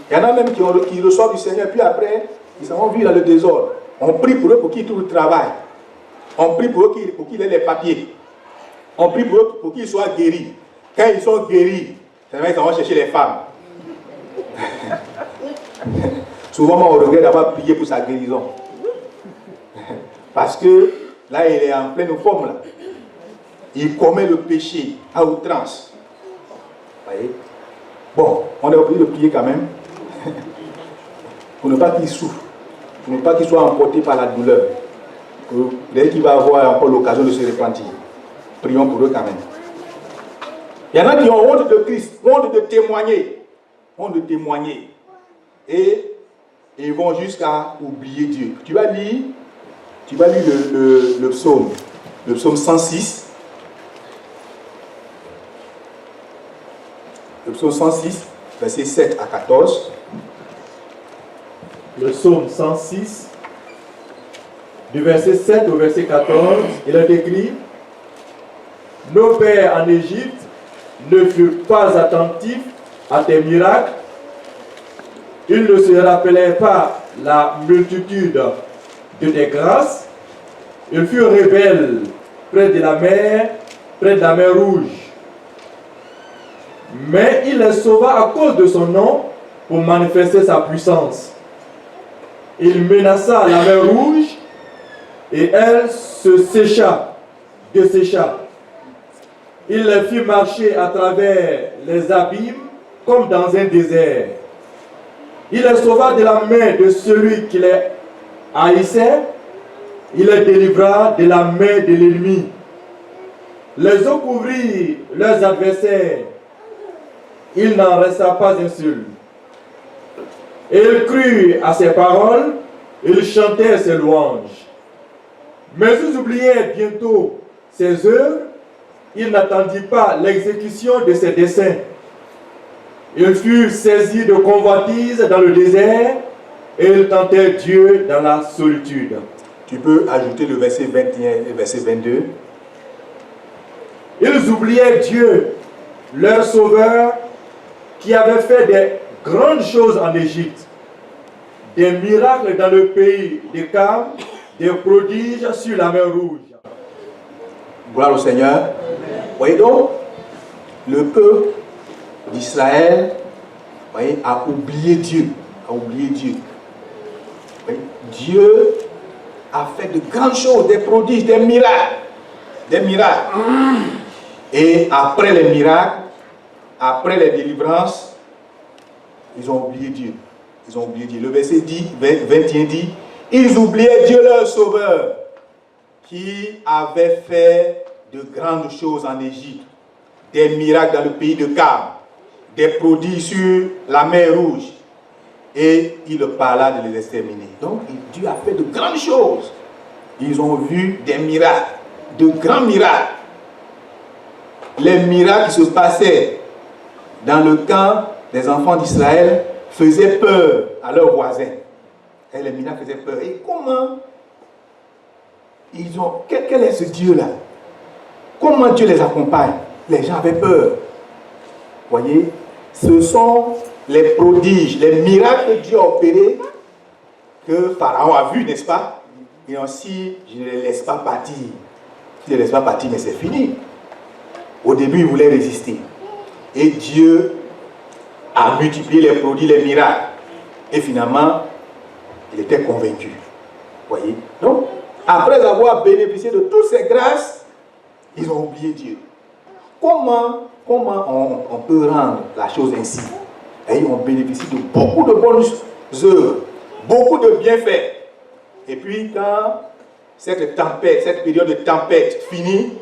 Il y en a même qui reçoivent du Seigneur, puis après, ils s'en vont vivre dans le désordre. On prie pour eux pour qu'ils trouvent le travail. On prie pour eux pour qu'ils aient les papiers. On prie pour eux pour qu'ils soient guéris. Quand ils sont guéris, ils vont chercher les femmes. Souvent, on regrette d'avoir prié pour sa guérison. Parce que là, il est en pleine forme. Là. Il commet le péché à outrance. Vous voyez? Bon, on est obligé de prier quand même. Pour ne pas qu'il souffre. Pour ne pas qu'il soit emporté par la douleur. Dès qu'il va avoir encore l'occasion de se repentir. Prions pour eux quand même. Il y en a qui ont honte de Christ, honte de témoigner. Honte de témoigner. Et ils vont jusqu'à oublier Dieu. Tu vas lire le psaume. Le psaume 106. Le psaume 106, versets 7 à 14. Le psaume 106, du verset 7 au verset 14, il est écrit: nos pères en Égypte ne furent pas attentifs à tes miracles. Ils ne se rappelaient pas la multitude de tes grâces. Ils furent rebelles près de la mer Rouge. Mais il les sauva à cause de son nom pour manifester sa puissance. Il menaça la mer Rouge et elle se dessécha. Il les fit marcher à travers les abîmes comme dans un désert. Il les sauva de la main de celui qui les haïssait. Il les délivra de la main de l'ennemi. Les eaux couvrirent leurs adversaires. Il n'en resta pas un seul. Et il crut à ses paroles, il chantait ses louanges. Mais ils oublièrent bientôt ses œuvres, il n'attendit pas l'exécution de ses desseins. Il fut saisi de convoitise dans le désert et il tentait Dieu dans la solitude. Tu peux ajouter le verset 21 et le verset 22. Ils oublièrent Dieu, leur sauveur, qui avait fait des grandes choses en Égypte, des miracles dans le pays de Cam, des prodiges sur la mer Rouge. Gloire au Seigneur. Voyez donc, le peuple d'Israël, a oublié Dieu. Voyez, Dieu a fait de grandes choses, des prodiges, des miracles. Et après les miracles, après les délivrances, ils ont oublié Dieu. Le verset 21 dit, ils oubliaient Dieu leur sauveur, qui avait fait de grandes choses en Égypte, des miracles dans le pays de Cam, des prodiges sur la mer Rouge, et il parla de les exterminer. Donc Dieu a fait de grandes choses. Ils ont vu des miracles, de grands miracles. Les miracles qui se passaient dans le camp des enfants d'Israël faisaient peur à leurs voisins. Et les miracles faisaient peur. Et comment quel est ce Dieu-là? Comment Dieu les accompagne? Les gens avaient peur. Voyez, ce sont les prodiges, les miracles que Dieu a opérés, que Pharaon a vu, n'est-ce pas? Et ainsi, je ne les laisse pas partir. Je ne les laisse pas partir, mais c'est fini. Au début, il voulait résister. Et Dieu a multiplié les prodiges, les miracles. Et finalement, il était convaincu. Voyez? Donc, après avoir bénéficié de toutes ces grâces, ils ont oublié Dieu. Comment on peut rendre la chose ainsi? Et ils ont bénéficié de beaucoup de bonnes œuvres, beaucoup de bienfaits. Et puis, quand cette période de tempête finit,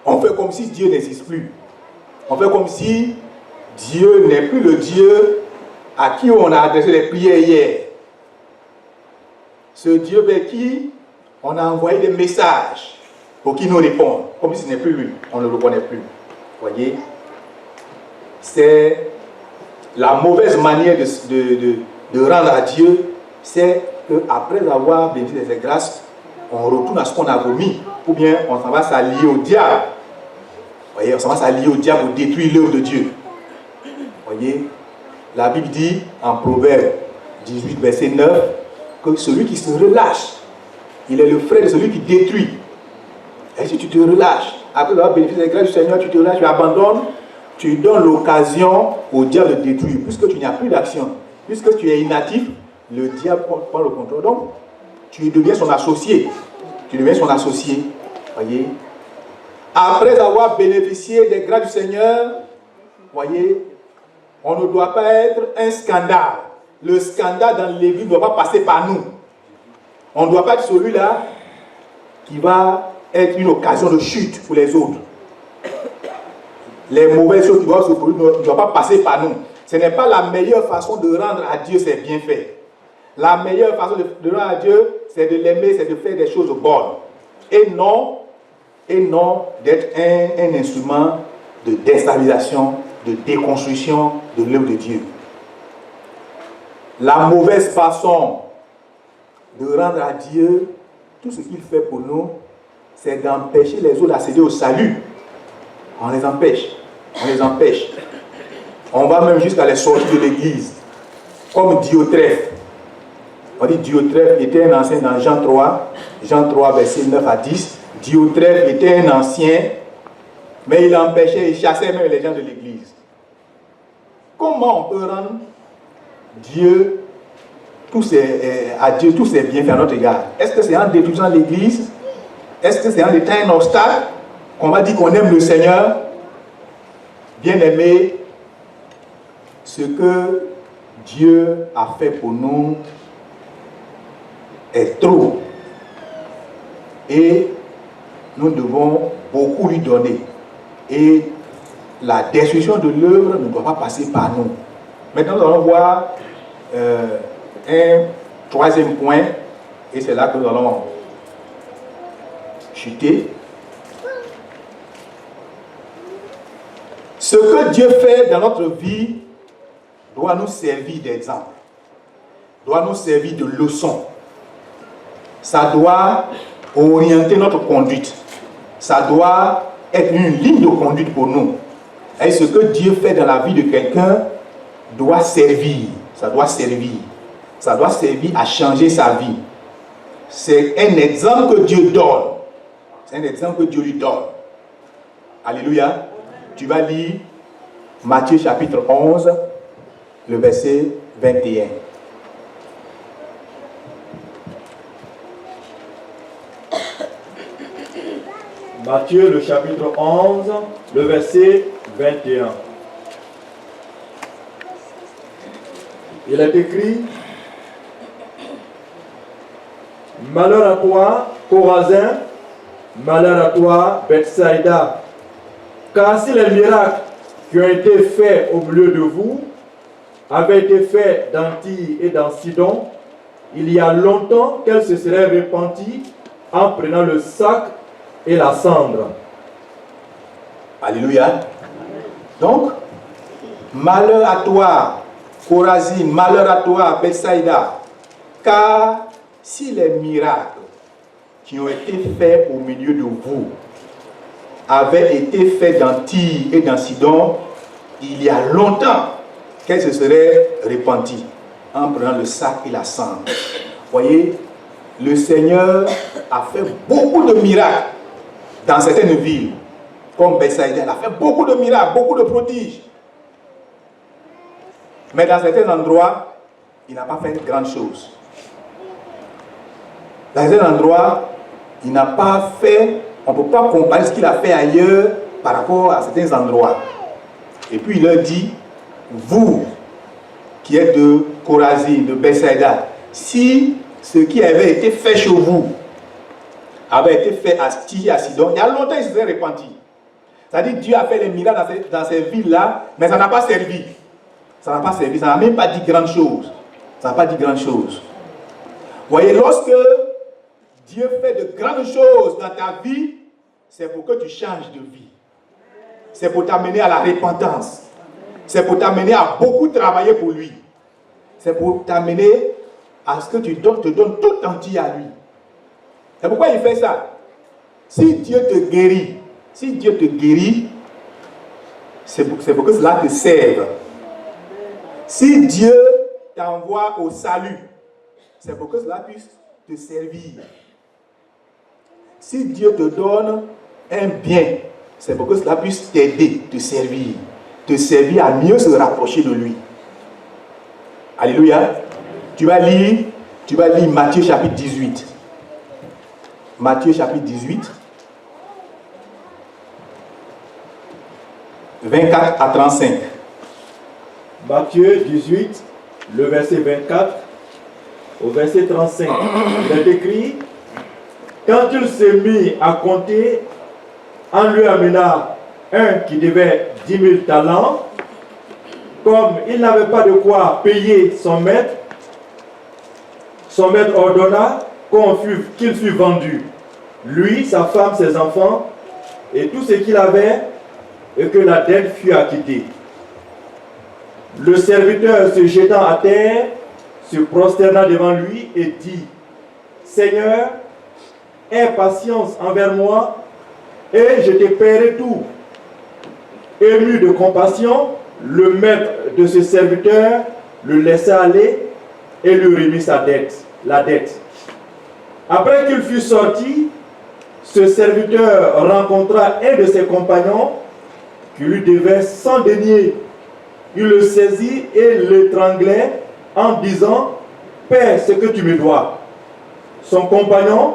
on fait comme si Dieu n'existe plus. On fait comme si Dieu n'est plus le Dieu à qui on a adressé les prières hier. Ce Dieu vers qui on a envoyé des messages pour qu'il nous réponde, comme si ce n'est plus lui, on ne le reconnaît plus. Voyez, c'est la mauvaise manière de rendre à Dieu, c'est qu'après avoir bénéficié de ses grâces, on retourne à ce qu'on a vomi, ou bien on s'en va s'allier au diable. Voyez, on s'en va s'allier au diable pour détruire l'œuvre de Dieu. Voyez, la Bible dit en Proverbe 18, verset 9, que celui qui se relâche, il est le frère de celui qui détruit. Et si tu te relâches, après avoir bénéficié des grâces du Seigneur, tu te relâches, tu abandonnes, tu donnes l'occasion au diable de détruire. Puisque tu n'as plus d'action, puisque tu es inactif, le diable prend le contrôle. Donc, tu deviens son associé. Voyez. Après avoir bénéficié des grâces du Seigneur, voyez, on ne doit pas être un scandale. Le scandale dans l'église ne doit pas passer par nous. On ne doit pas être celui-là qui va être une occasion de chute pour les autres. Les mauvaises choses qui doivent se produire ne doivent pas passer par nous. Ce n'est pas la meilleure façon de rendre à Dieu ses bienfaits. La meilleure façon de rendre à Dieu, c'est de l'aimer, c'est de faire des choses bonnes. Et non d'être un instrument de déstabilisation, de déconstruction de l'œuvre de Dieu. La mauvaise façon de rendre à Dieu tout ce qu'il fait pour nous, c'est d'empêcher les autres d'accéder au salut. On les empêche. On va même jusqu'à les sortir de l'église. Comme Diotrephe. On dit Diotrephe était un ancien dans Jean 3, verset 9 à 10. Diotrephe était un ancien, mais il empêchait, il chassait même les gens de l'église. comment on peut rendre Dieu à Dieu tous ses bienfaits à notre égard? Est-ce que c'est en détruisant l'église? Est-ce que c'est en étant un obstacle qu'on va dire qu'on aime le Seigneur? Bien aimé, ce que Dieu a fait pour nous est trop. Et nous devons beaucoup lui donner. Et la destruction de l'œuvre ne doit pas passer par nous. Maintenant, nous allons voir un troisième point, et c'est là que nous allons chuter. Ce que Dieu fait dans notre vie doit nous servir d'exemple, doit nous servir de leçon. Ça doit orienter notre conduite. Ça doit être une ligne de conduite pour nous. Et ce que Dieu fait dans la vie de quelqu'un doit servir. Ça doit servir. Ça doit servir à changer sa vie. C'est un exemple que Dieu donne. C'est un exemple que Dieu lui donne. Alléluia. Tu vas lire Matthieu chapitre 11, le verset 21. Matthieu, le chapitre 11, le verset 21. Il est écrit: malheur à toi, Chorazin, malheur à toi, Bethsaïda, car si les miracles qui ont été faits au milieu de vous avaient été faits dans Tyr et dans Sidon, il y a longtemps qu'elles se seraient repenties en prenant le sac et la cendre. Alléluia. Donc, malheur à toi, Chorazin, malheur à toi, Bethsaïda, car si les miracles qui ont été faits au milieu de vous avaient été faits dans Tyr et dans Sidon, il y a longtemps qu'elles se seraient repenties en prenant le sac et la cendre. Voyez, le Seigneur a fait beaucoup de miracles dans certaines villes, comme Bethsaïda. Il a fait beaucoup de miracles, beaucoup de prodiges. Mais dans certains endroits, il n'a pas fait de grandes choses. Dans certains endroits, il n'a pas fait, on ne peut pas comparer ce qu'il a fait ailleurs par rapport à certains endroits. Et puis il leur dit, vous qui êtes de Chorazin, de Bethsaïda, si ce qui avait été fait chez vous avait été fait à Tyr, à Sidon, il y a longtemps ils se seraient repentis. C'est-à-dire Dieu a fait les miracles dans ces villes-là, mais ça n'a pas servi. Ça n'a pas servi, ça n'a même pas dit grand chose. Ça n'a pas dit grand chose. Voyez, lorsque Dieu fait de grandes choses dans ta vie, c'est pour que tu changes de vie. C'est pour t'amener à la repentance. C'est pour t'amener à beaucoup travailler pour lui. C'est pour t'amener à ce que tu te donnes tout entier à lui. C'est pourquoi il fait ça. Si Dieu te guérit, c'est pour que cela te serve. Si Dieu t'envoie au salut, c'est pour que cela puisse te servir. Si Dieu te donne un bien, c'est pour que cela puisse t'aider, te servir à mieux se rapprocher de lui. Alléluia. Tu vas lire Matthieu chapitre 18. Matthieu chapitre 18, 24 à 35. Matthieu 18, le verset 24 au verset 35. Il est écrit: quand il s'est mis à compter, on lui amena un qui devait 10 000 talents. Comme il n'avait pas de quoi payer son maître ordonna qu'il fût vendu, lui, sa femme, ses enfants, et tout ce qu'il avait, et que la dette fût acquittée. Le serviteur, se jetant à terre, se prosterna devant lui et dit: Seigneur, aie patience envers moi, et je te paierai tout. Ému de compassion, le maître de ce serviteur le laissa aller et lui remit la dette. Après qu'il fut sorti, ce serviteur rencontra un de ses compagnons qui lui devait 100 deniers. il le saisit et l'étranglait en disant « Paie ce que tu me dois ». Son compagnon,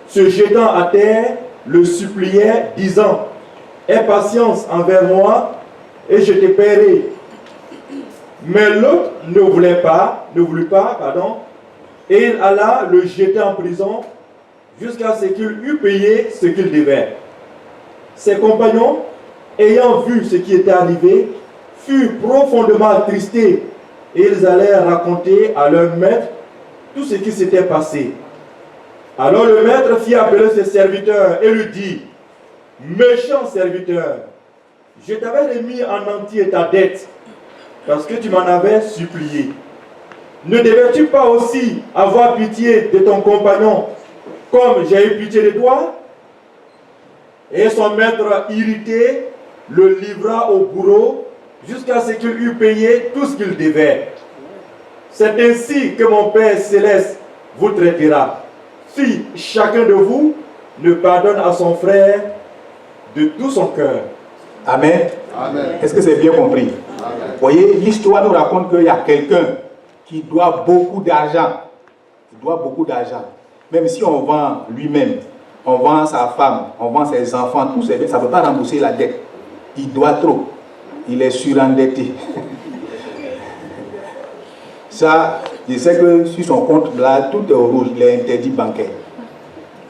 se jetant à terre, le suppliait, disant « Aie patience envers moi, et je te paierai. » Mais l'autre ne voulut pas, et il alla le jeter en prison jusqu'à ce qu'il eût payé ce qu'il devait. Ses compagnons, ayant vu ce qui était arrivé, furent profondément attristés, et ils allèrent raconter à leur maître tout ce qui s'était passé. Alors le maître fit appeler ses serviteurs et lui dit « Méchant serviteur, je t'avais remis en entier ta dette, parce que tu m'en avais supplié. Ne devais-tu pas aussi avoir pitié de ton compagnon, comme j'ai eu pitié de toi ?» Et son maître, irrité, le livra au bourreau jusqu'à ce qu'il eût payé tout ce qu'il devait. C'est ainsi que mon Père céleste vous traitera, si chacun de vous ne pardonne à son frère de tout son cœur. Amen. Amen. Est-ce que c'est bien compris? Amen. Vous voyez, l'histoire nous raconte qu'il y a quelqu'un qui doit beaucoup d'argent. Il doit beaucoup d'argent. Même si on vend lui-même, on vend sa femme, on vend ses enfants, tout ça ne peut pas rembourser la dette. Il doit trop. Il est surendetté. Ça, je sais que sur son compte, là, tout est au rouge, il est interdit bancaire.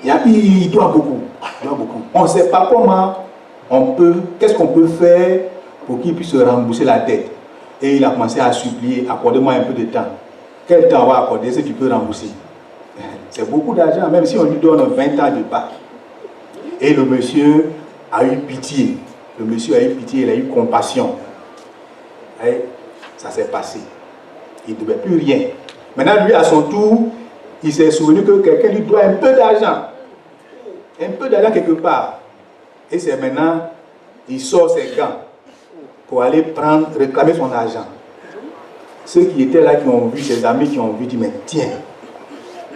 Il doit beaucoup. Il doit beaucoup. On ne sait pas comment qu'est-ce qu'on peut faire pour qu'il puisse rembourser la dette. Et il a commencé à supplier, accorde-moi un peu de temps. Quel temps on va accorder si tu peux rembourser? C'est beaucoup d'argent, même si on lui donne 20 ans de part. Et le monsieur a eu pitié. Le monsieur a eu pitié, il a eu compassion. Et ça s'est passé. Il ne devait plus rien. Maintenant, lui, à son tour, il s'est souvenu que quelqu'un lui doit un peu d'argent. Un peu d'argent quelque part. Et c'est maintenant, il sort ses gants pour aller réclamer son argent. Ceux qui étaient là, qui ont vu, ses amis qui ont vu, disent, mais tiens,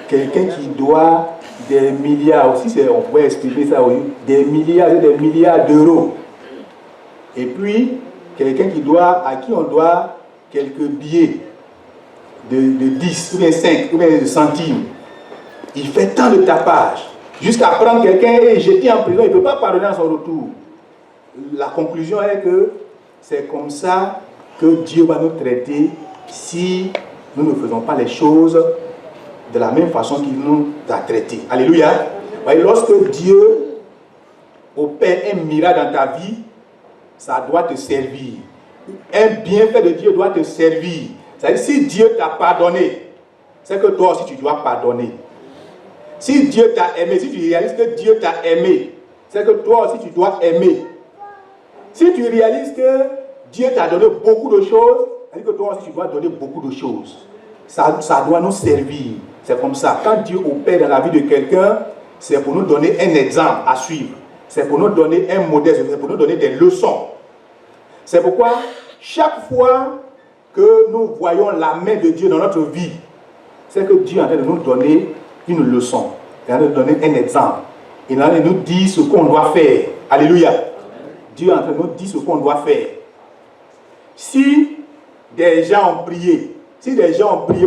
quelqu'un qui doit des milliards, aussi on pourrait expliquer ça, oui, des milliards d'euros. Et puis, quelqu'un à qui on doit quelques billets de 10, ou bien 5, ou bien de centimes. Il fait tant de tapage, jusqu'à prendre quelqu'un et jeter en prison, il ne peut pas pardonner à son retour. La conclusion est que c'est comme ça que Dieu va nous traiter si nous ne faisons pas les choses de la même façon qu'il nous a traités. Alléluia. Voyez, lorsque Dieu opère un miracle dans ta vie, ça doit te servir. Un bienfait de Dieu doit te servir. C'est-à-dire, si Dieu t'a pardonné, c'est que toi aussi tu dois pardonner. Si Dieu t'a aimé, si tu réalises que Dieu t'a aimé, c'est que toi aussi tu dois aimer. Si tu réalises que Dieu t'a donné beaucoup de choses, c'est que toi aussi tu dois donner beaucoup de choses. Ça doit nous servir. C'est comme ça. Quand Dieu opère dans la vie de quelqu'un, c'est pour nous donner un exemple à suivre. C'est pour nous donner un modèle, c'est pour nous donner des leçons. C'est pourquoi chaque fois que nous voyons la main de Dieu dans notre vie, c'est que Dieu est en train de nous donner une leçon. Il est en train de nous donner un exemple. Il est en train de nous dire ce qu'on doit faire. Alléluia. Dieu est en train de nous dire ce qu'on doit faire. Si des gens ont prié,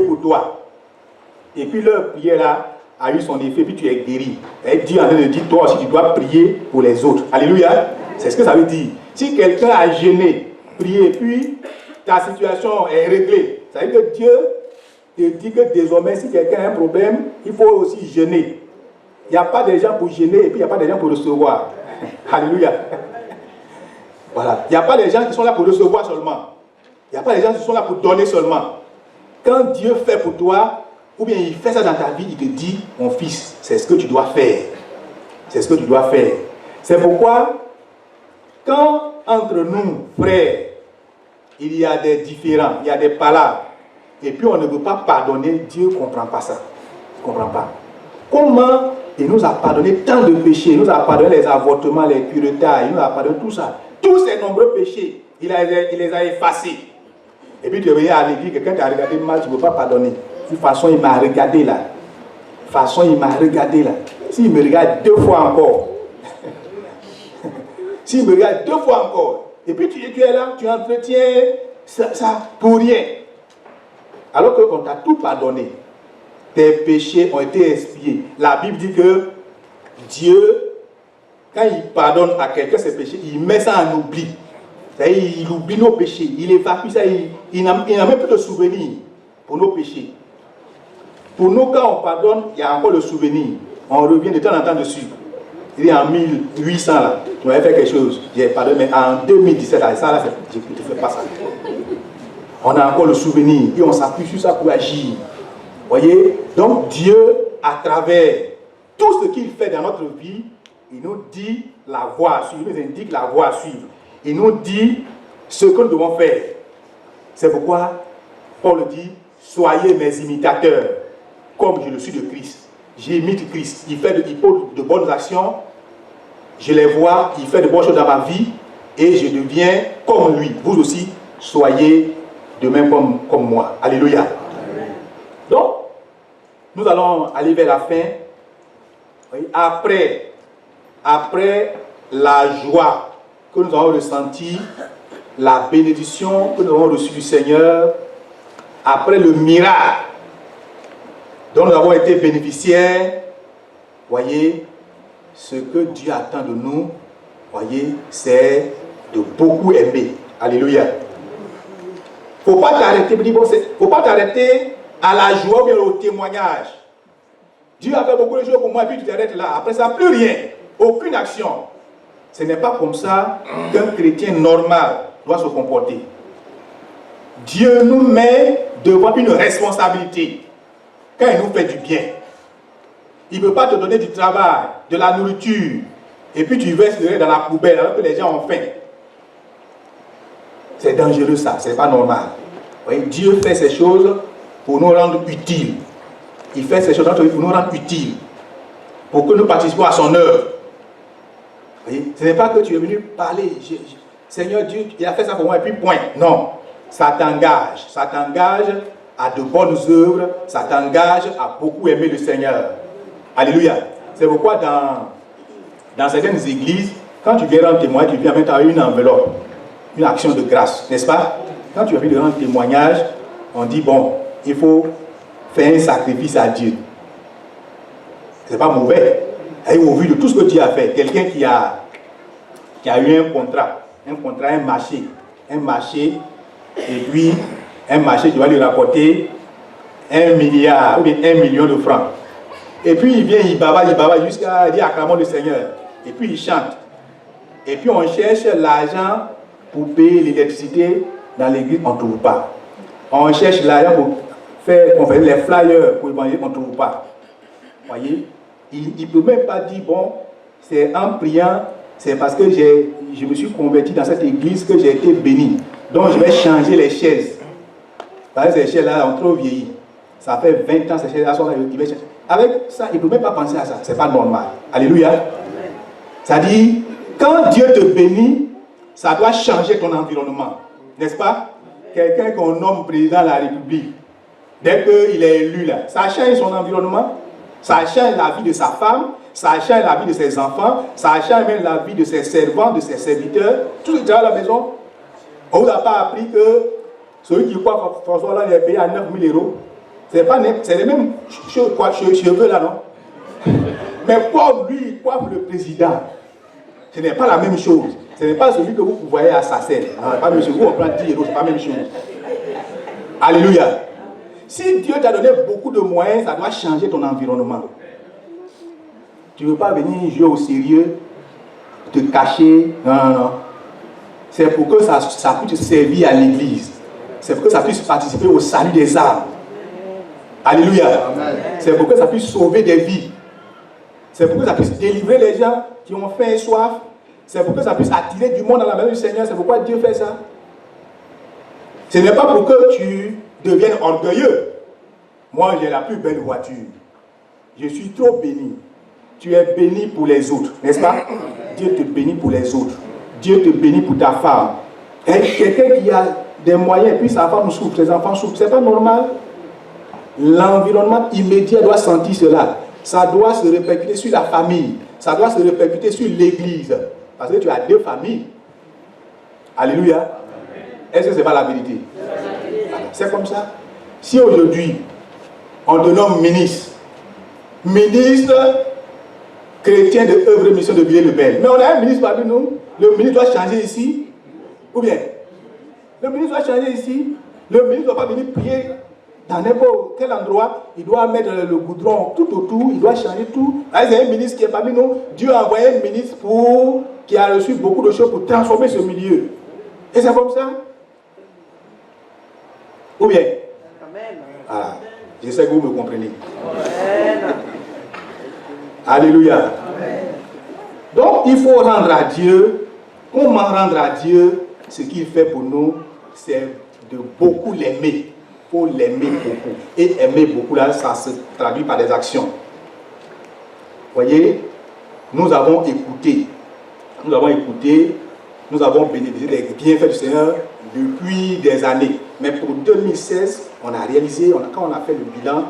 pour toi, et puis leur prière là a eu son effet, puis tu es guéri, et Dieu est en train de dire, toi aussi tu dois prier pour les autres. Alléluia. C'est ce que ça veut dire. Si quelqu'un a gêné, prié, puis ta situation est réglée, ça veut dire que Dieu te dit que désormais, si quelqu'un a un problème, il faut aussi gêner. Il n'y a pas de gens pour gêner, et puis il n'y a pas de gens pour recevoir. Alléluia. Voilà. Il n'y a pas de gens qui sont là pour recevoir seulement. Il n'y a pas de gens qui sont là pour donner seulement. Quand Dieu fait pour toi, ou bien il fait ça dans ta vie, il te dit, mon fils, c'est ce que tu dois faire. C'est ce que tu dois faire. C'est pourquoi, quand entre nous, frères, il y a des différends, il y a des palabres, et puis on ne veut pas pardonner, Dieu ne comprend pas ça. Il ne comprend pas. Comment il nous a pardonné tant de péchés, il nous a pardonné les avortements, les curetage, il nous a pardonné tout ça. Tous ces nombreux péchés, il les a effacés. Et puis tu es venu à l'église, quelqu'un t'a regardé mal, tu ne veux pas pardonner. De toute façon, il m'a regardé là. S'il me regarde 2 fois encore, et puis tu es là, tu entretiens Ça pour rien. Alors qu'on t'a tout pardonné. Tes péchés ont été expiés. La Bible dit que Dieu, quand il pardonne à quelqu'un ses péchés, il met ça en oubli. C'est-à-dire, il oublie nos péchés. Il évacue ça. Il n'a même plus de souvenir pour nos péchés. Pour nous, quand on pardonne, il y a encore le souvenir. On revient de temps en temps dessus. Il dit en 1800, là, tu m'avais fait quelque chose. J'ai pardonné, mais en 2017, là, ça, là, je ne fais pas ça. On a encore le souvenir et on s'appuie sur ça pour agir. Voyez? Donc Dieu, à travers tout ce qu'il fait dans notre vie, il nous dit la voie à suivre, il nous indique la voie à suivre. Il nous dit ce que nous devons faire. C'est pourquoi Paul dit, soyez mes imitateurs, comme je le suis de Christ. J'imite Christ. Il pose de bonnes actions, je les vois, il fait de bonnes choses dans ma vie et je deviens comme lui. Vous aussi, soyez de même comme moi. Alléluia. Amen. Donc, nous allons aller vers la fin. Après la joie que nous avons ressentie, la bénédiction que nous avons reçue du Seigneur, après le miracle dont nous avons été bénéficiaires, voyez, ce que Dieu attend de nous, voyez, c'est de beaucoup aimer. Alléluia. Faut pas t'arrêter à la joie ou bien au témoignage. Dieu a fait beaucoup de choses pour moi et puis tu t'arrêtes là. Après ça, plus rien. Aucune action. Ce n'est pas comme ça qu'un chrétien normal doit se comporter. Dieu nous met devant une responsabilité quand il nous fait du bien. Il ne peut pas te donner du travail, de la nourriture, et puis tu verses le riz dans la poubelle alors que les gens ont faim. C'est dangereux ça, ce n'est pas normal. Oui, Dieu fait ces choses pour nous rendre utiles. Il fait ces choses pour nous rendre utiles, pour que nous participions à son œuvre. Oui, ce n'est pas que tu es venu parler, Seigneur Dieu, il a fait ça pour moi et puis point. Non, ça t'engage à de bonnes œuvres, ça t'engage à beaucoup aimer le Seigneur. Alléluia. C'est pourquoi dans certaines églises, quand tu viens rendre témoignage, tu viens mettre une enveloppe, une action de grâce, n'est-ce pas? Quand tu viens de rendre témoignage, on dit bon, il faut faire un sacrifice à Dieu. C'est pas mauvais. Et au vu de tout ce que Dieu a fait, quelqu'un qui a eu un contrat, un marché, et puis un marché qui va lui rapporter 1 milliard ou bien 1 million de francs. Et puis il vient, il bava jusqu'à dire acclamons le Seigneur. Et puis il chante. Et puis on cherche l'argent pour payer l'électricité dans l'église, on ne trouve pas. On cherche l'argent pour faire les flyers pour évangéliser, on ne trouve pas. Vous voyez? Il ne peut même pas dire, bon, c'est en priant, c'est parce que je me suis converti dans cette église que j'ai été béni. Donc je vais changer les chaises. Parce que ces chaises-là ont trop vieilli. Ça fait 20 ans, ces chaises-là sont changer. Avec ça, il ne peut même pas penser à ça. Ce n'est pas normal. Alléluia. C'est-à-dire, quand Dieu te bénit, ça doit changer ton environnement. N'est-ce pas? Quelqu'un qu'on nomme président de la République, dès qu'il est élu là, ça change son environnement, ça change la vie de sa femme, ça change la vie de ses enfants, ça change même la vie de ses servants, de ses serviteurs, tout ce qui est à la maison. On ne vous a pas appris que celui qui croit François là, il est payé à 9 000 €. C'est les mêmes cheveux là, non? Mais pour lui, il coiffe le président. Ce n'est pas la même chose. Ce n'est pas celui que vous voyez à Sassel. Pas même chose. Vous, on prend 10 €, ce n'est pas la même chose. Alléluia. Si Dieu t'a donné beaucoup de moyens, ça doit changer ton environnement. Tu ne veux pas venir jouer au sérieux, te cacher. Non. C'est pour que ça puisse servir à l'église. C'est pour que ça puisse participer au salut des âmes. Alléluia. C'est pour que ça puisse sauver des vies. C'est pour que ça puisse délivrer les gens qui ont faim et soif. C'est pour que ça puisse attirer du monde dans la maison du Seigneur. C'est pourquoi Dieu fait ça. Ce n'est pas pour que tu deviennes orgueilleux. Moi, j'ai la plus belle voiture. Je suis trop béni. Tu es béni pour les autres, n'est-ce pas? Dieu te bénit pour les autres. Dieu te bénit pour ta femme. Et quelqu'un qui a des moyens, puis sa femme souffre, ses enfants souffrent, c'est pas normal. L'environnement immédiat doit sentir cela. Ça doit se répercuter sur la famille. Ça doit se répercuter sur l'église. Parce que tu as deux familles. Alléluia. Est-ce que ce n'est pas la vérité? C'est comme ça. Si aujourd'hui, on te nomme ministre chrétien de œuvre et mission de Villers-le-Bel, mais on a un ministre parmi nous, le ministre doit changer ici, ou bien le ministre doit changer ici, le ministre ne doit pas venir prier dans n'importe quel endroit, il doit mettre le goudron tout autour, il doit changer tout. Là, c'est un ministre qui est parmi nous, Dieu a envoyé un ministre qui a reçu beaucoup de choses pour transformer ce milieu. Et c'est comme ça? Ou bien? Ah, je sais que vous me comprenez. Alléluia. Donc, il faut rendre à Dieu. Comment rendre à Dieu ce qu'il fait pour nous? C'est de beaucoup l'aimer. Il faut l'aimer beaucoup. Et aimer beaucoup, là, ça se traduit par des actions. Voyez, nous avons écouté. Nous avons bénéficié des bienfaits du Seigneur depuis des années. Mais pour 2016, on a réalisé, quand on a fait le bilan,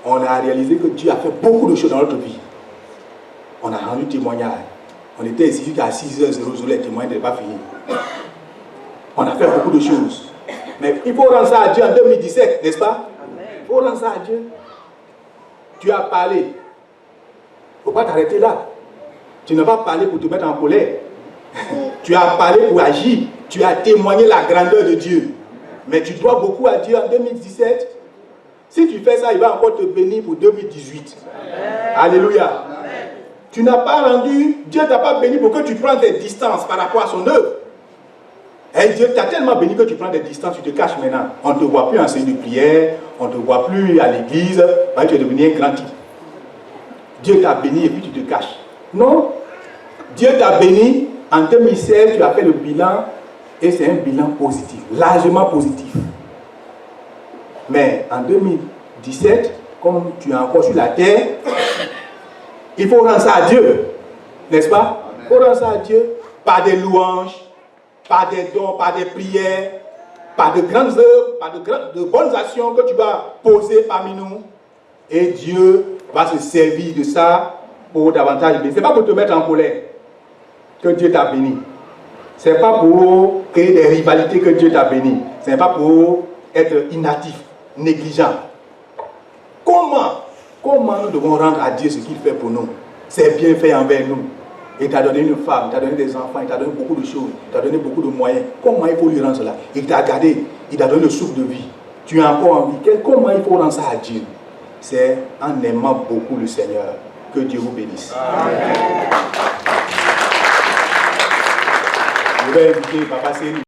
on a réalisé que Dieu a fait beaucoup de choses dans notre vie. On a rendu témoignage. On était ici jusqu'à 6h00, les témoignages n'étaient pas finis. On a fait beaucoup de choses. Mais il faut rendre ça à Dieu en 2017, n'est-ce pas? Il faut rendre ça à Dieu. Tu as parlé. Il ne faut pas t'arrêter là. Tu n'as pas parlé pour te mettre en colère. Tu as parlé pour agir. Tu as témoigné la grandeur de Dieu. Mais tu dois beaucoup à Dieu en 2017. Si tu fais ça, il va encore te bénir pour 2018. Alléluia. Tu n'as pas rendu, Dieu ne t'a pas béni pour que tu prennes des distances par rapport à son œuvre. Et Dieu t'a tellement béni que tu prends des distances, tu te caches maintenant. On ne te voit plus enseigner de prière, on ne te voit plus à l'église, tu es devenu un grand type. Dieu t'a béni et puis tu te caches. Non. Dieu t'a béni, en 2016, tu as fait le bilan et c'est un bilan positif, largement positif. Mais en 2017, comme tu es encore sur la terre, il faut rendre ça à Dieu, n'est-ce pas? Il faut rendre ça à Dieu par des louanges, par des dons, par des prières, par de grandes œuvres, par de bonnes actions que tu vas poser parmi nous. Et Dieu va se servir de ça pour davantage bénir. Ce n'est pas pour te mettre en colère que Dieu t'a béni. Ce n'est pas pour créer des rivalités que Dieu t'a béni. Ce n'est pas pour être inactif, négligent. Comment nous devons rendre à Dieu ce qu'il fait pour nous? C'est bien fait envers nous. Il t'a donné une femme, il t'a donné des enfants, il t'a donné beaucoup de choses, il t'a donné beaucoup de moyens. Comment il faut lui rendre cela? Il t'a gardé, il t'a donné le souffle de vie. Tu as encore envie. Comment il faut rendre ça à Dieu? C'est en aimant beaucoup le Seigneur. Que Dieu vous bénisse. Amen. Je vais inviter Papa Céline.